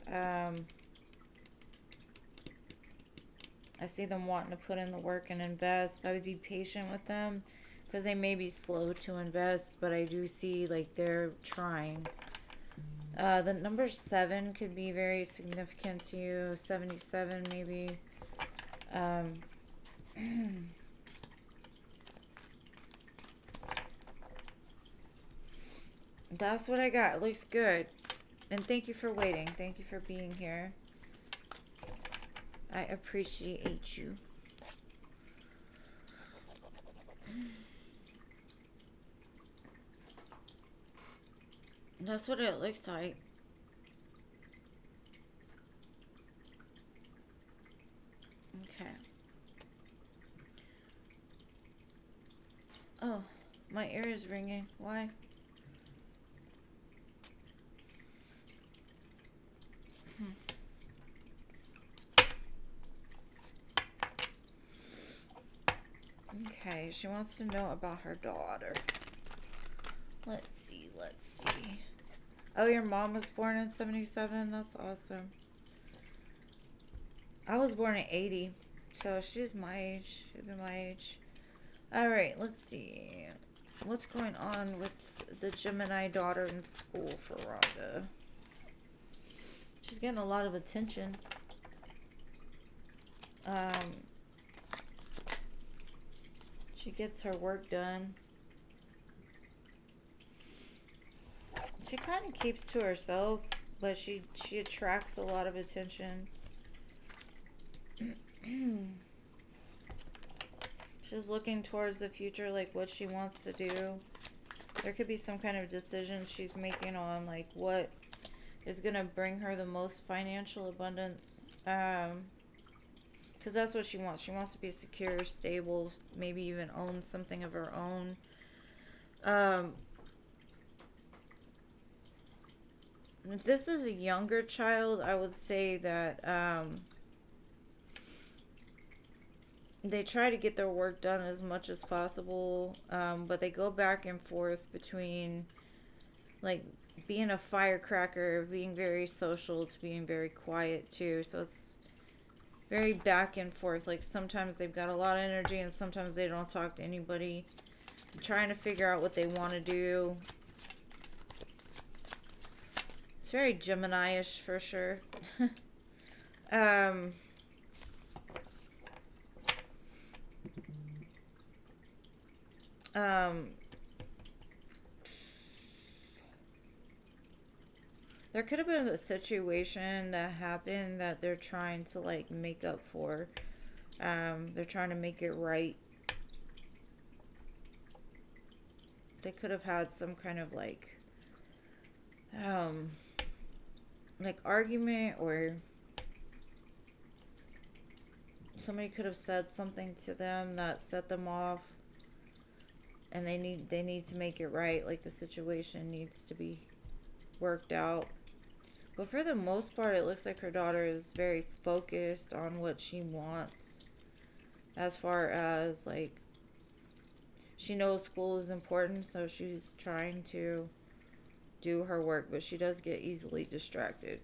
I see them wanting to put in the work and invest. I would be patient with them because they may be slow to invest, but I do see like they're trying. The number 7 could be very significant to you. 77 maybe. That's what I got. It looks good. And thank you for waiting. Thank you for being here. I appreciate you. That's what it looks like. Okay. Oh, my ear is ringing. Why? Okay, she wants to know about her daughter. Let's see, let's see. Oh, your mom was born in 77? That's awesome. I was born in 80, so she's my age. She's been my age. Alright, let's see. What's going on with the Gemini daughter in school for Rhonda? She's getting a lot of attention. She gets her work done. She kind of keeps to herself, but she attracts a lot of attention. She's looking towards the future, like what she wants to do. There could be some kind of decision she's making on like what is going to bring her the most financial abundance. Because that's what she wants. She wants to be secure, stable, maybe even own something of her own. If this is a younger child, I would say that they try to get their work done as much as possible, but they go back and forth between like being a firecracker, being very social, to being very quiet too. So it's very back and forth. Like sometimes they've got a lot of energy and sometimes they don't talk to anybody. They're trying to figure out what they want to do. It's very Gemini-ish for sure. There could have been a situation that happened that they're trying to like make up for. They're trying to make it right. They could have had some kind of like argument, or somebody could have said something to them that set them off, and they need to make it right. Like the situation needs to be worked out. But for the most part, it looks like her daughter is very focused on what she wants, as far as like she knows school is important, so she's trying to do her work, but she does get easily distracted.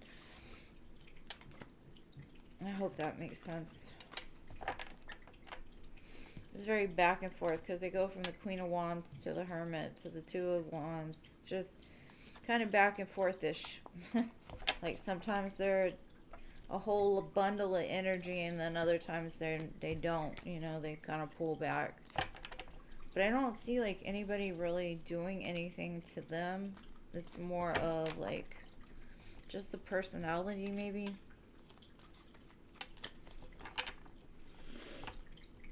I hope that makes sense. It's very back and forth because they go from the Queen of Wands to the Hermit to the Two of Wands. It's just kind of back and forth-ish. Like sometimes they're a whole bundle of energy, and then other times they don't. You know, they kind of pull back. But I don't see like anybody really doing anything to them. It's more of like just the personality, maybe.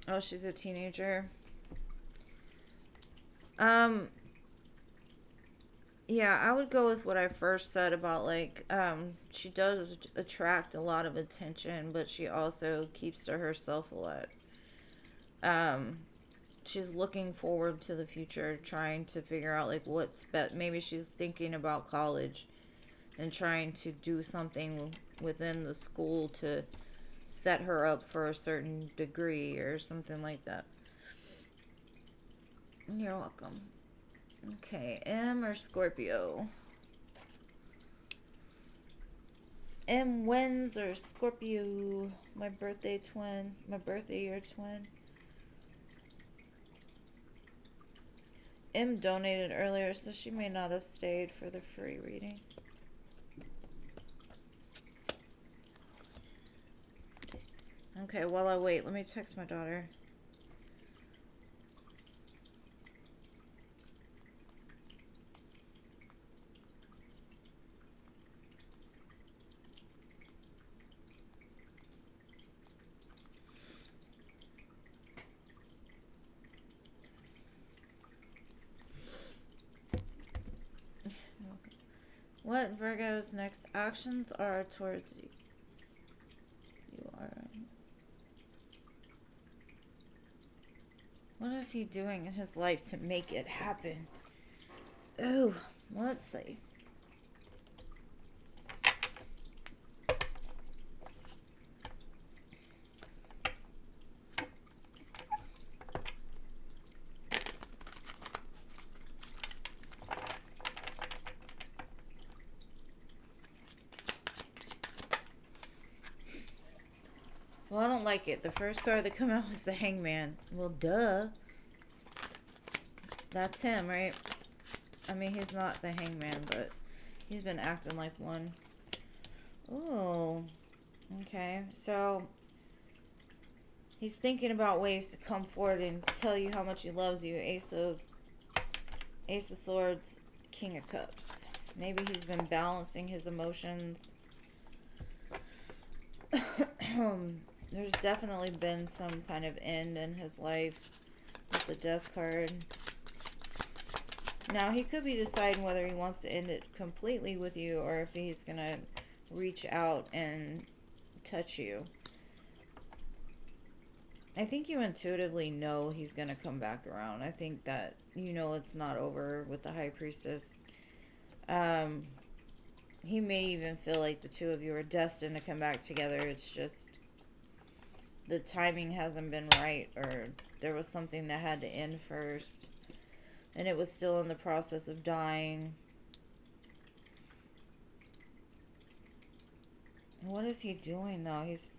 Oh, she's a teenager. Yeah, I would go with what I first said about like she does attract a lot of attention, but she also keeps to herself a lot. She's looking forward to the future, trying to figure out like what's best. Maybe she's thinking about college and trying to do something within the school to set her up for a certain degree or something like that. You're welcome. Okay, M or Scorpio? M wins or Scorpio? My birthday twin. My birthday year twin. M donated earlier, so she may not have stayed for the free reading. Okay, while I wait, let me text my daughter. What Virgo's next actions are towards you? You are. What is he doing in his life to make it happen? Oh, well, let's see. Well, I don't like it. The first card that come out was the Hangman. Well, duh. That's him, right? I mean, he's not the Hangman, but he's been acting like one. Oh, okay. So, he's thinking about ways to come forward and tell you how much he loves you. Ace of Swords, King of Cups. Maybe he's been balancing his emotions. There's definitely been some kind of end in his life with the Death card. Now, he could be deciding whether he wants to end it completely with you or if he's going to reach out and touch you. I think you intuitively know he's going to come back around. I think that you know it's not over with the High Priestess. He may even feel like the two of you are destined to come back together. It's just the timing hasn't been right, or there was something that had to end first. And it was still in the process of dying. What is he doing, though? He's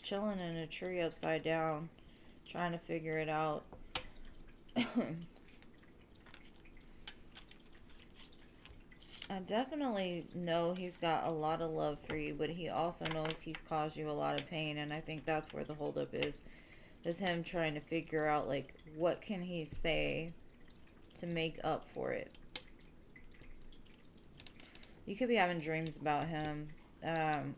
chilling in a tree upside down, trying to figure it out. I definitely know he's got a lot of love for you, but he also knows he's caused you a lot of pain, and I think that's where the holdup is him trying to figure out, like, what can he say to make up for it. You could be having dreams about him, and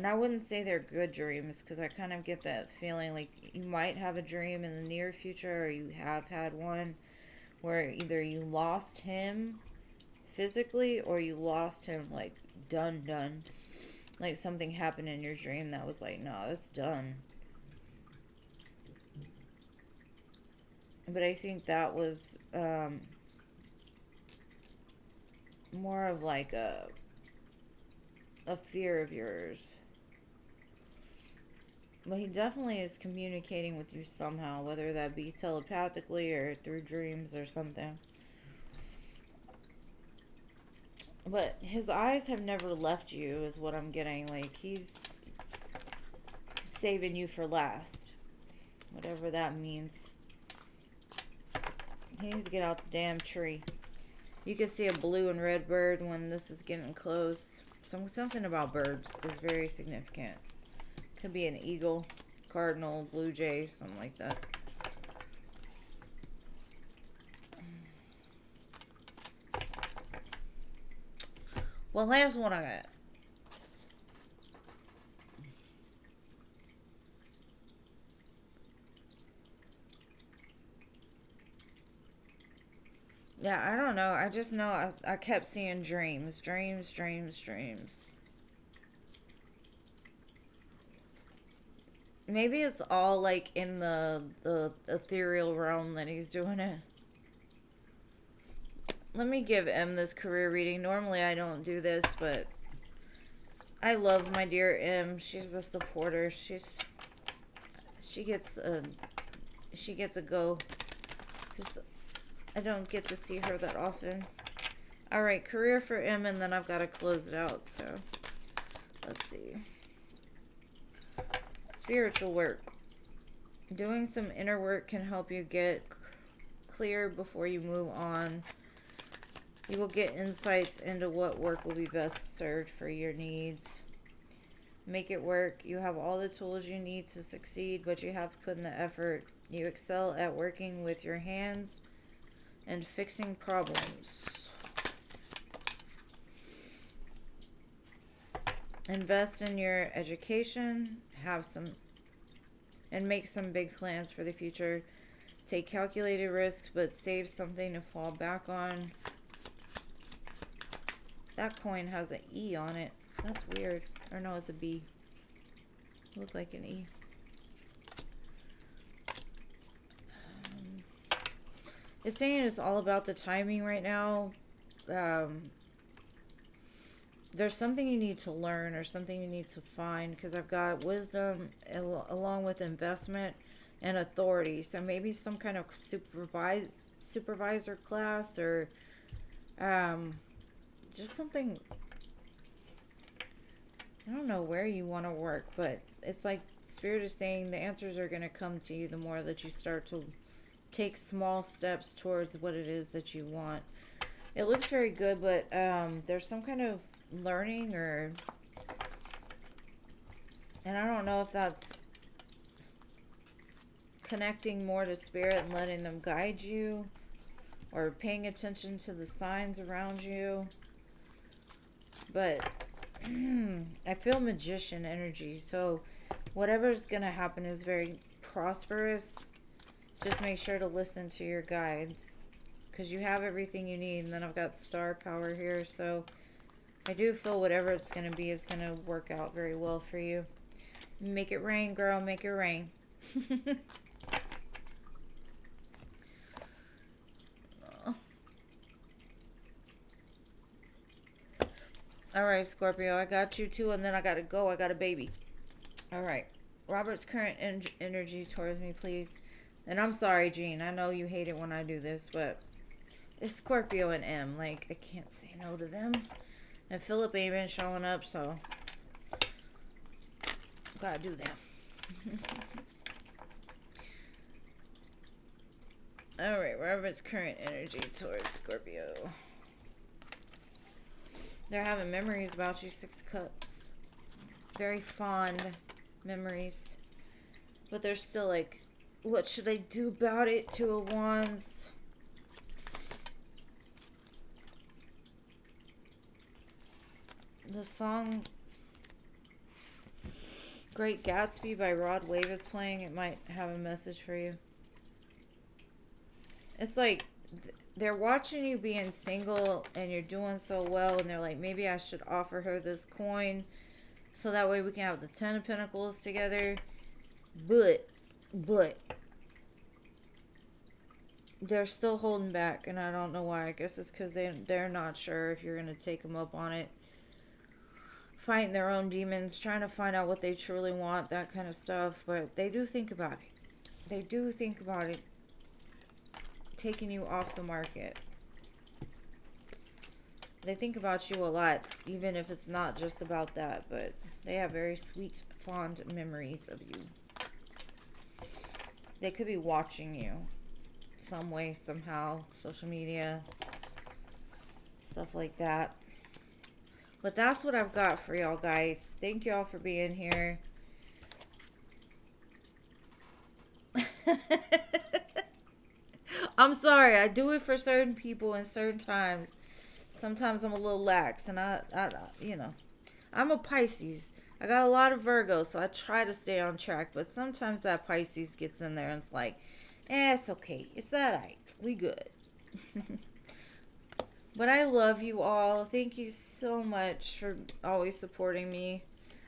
I wouldn't say they're good dreams, because I kind of get that feeling like you might have a dream in the near future, or you have had one where either you lost him physically or you lost him like done. Like something happened in your dream that was like, no, it's done. But I think that was more of like a fear of yours. But he definitely is communicating with you somehow, whether that be telepathically or through dreams or something. But his eyes have never left you, is what I'm getting. Like, he's saving you for last. Whatever that means. He needs to get out the damn tree. You can see a blue and red bird when this is getting close. Something about birds is very significant. Could be an eagle, cardinal, blue jay, something like that. Well, last one I got. Yeah, I don't know. I just know I kept seeing dreams. Maybe it's all like in the ethereal realm that he's doing it. Let me give M this career reading. Normally I don't do this, but I love my dear M. She's a supporter. She gets a go. Just I don't get to see her that often. Alright, career for M, and then I've got to close it out, so let's see. Spiritual work. Doing some inner work can help you get clear before you move on. You will get insights into what work will be best served for your needs. Make it work. You have all the tools you need to succeed, but you have to put in the effort. You excel at working with your hands and fixing problems. Invest in your education, and make some big plans for the future. Take calculated risks, but save something to fall back on. That coin has an E on it. That's weird. Or no, it's a B. Looked like an E. It's saying it's all about the timing right now. There's something you need to learn or something you need to find, because I've got wisdom along with investment and authority. So maybe some kind of supervisor class, or just something. I don't know where you want to work, but it's like Spirit is saying the answers are going to come to you the more that you start to take small steps towards what it is that you want. It looks very good, but there's some kind of learning and I don't know if that's connecting more to Spirit and letting them guide you, or paying attention to the signs around you. But I feel magician energy, so whatever's gonna happen is very prosperous. Just make sure to listen to your guides, because you have everything you need. And then I've got star power here, so I do feel whatever it's gonna be is gonna work out very well for you. Make it rain, girl, make it rain. Alright, Scorpio, I got you too, and then I gotta go. I got a baby. Alright. Robert's current energy towards me, please. And I'm sorry, Jean. I know you hate it when I do this, but it's Scorpio and M. Like, I can't say no to them. And Philip ain't been showing up, so gotta do that. Alright, Robert's current energy towards Scorpio. They're having memories about you, 6 Cups. Very fond memories. But they're still like, what should I do about it? 2 of Wands. The song Great Gatsby by Rod Wave is playing. It might have a message for you. It's like they're watching you being single and you're doing so well, and they're like, maybe I should offer her this coin so that way we can have the 10 of Pentacles together. But they're still holding back, and I don't know why. I guess it's because they're not sure if you're going to take them up on it. Fighting their own demons, trying to find out what they truly want, that kind of stuff. But they do think about it. They do think about it. Taking you off the market. They think about you a lot, even if it's not just about that, but they have very sweet, fond memories of you. They could be watching you some way, somehow, social media, stuff like that. But that's what I've got for y'all, guys. Thank y'all for being here. I'm sorry. I do it for certain people in certain times. Sometimes I'm a little lax, and I you know, I'm a Pisces. I got a lot of Virgo, so I try to stay on track. But sometimes that Pisces gets in there, and it's like, it's okay. It's alright. We good. But I love you all. Thank you so much for always supporting me.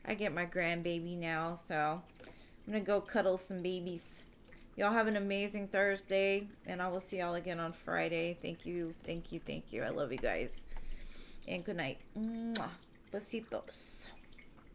I get my grandbaby now, so I'm going to go cuddle some babies. Y'all have an amazing Thursday, and I will see y'all again on Friday. Thank you, thank you, thank you. I love you guys. And good night. Mwah. Besitos.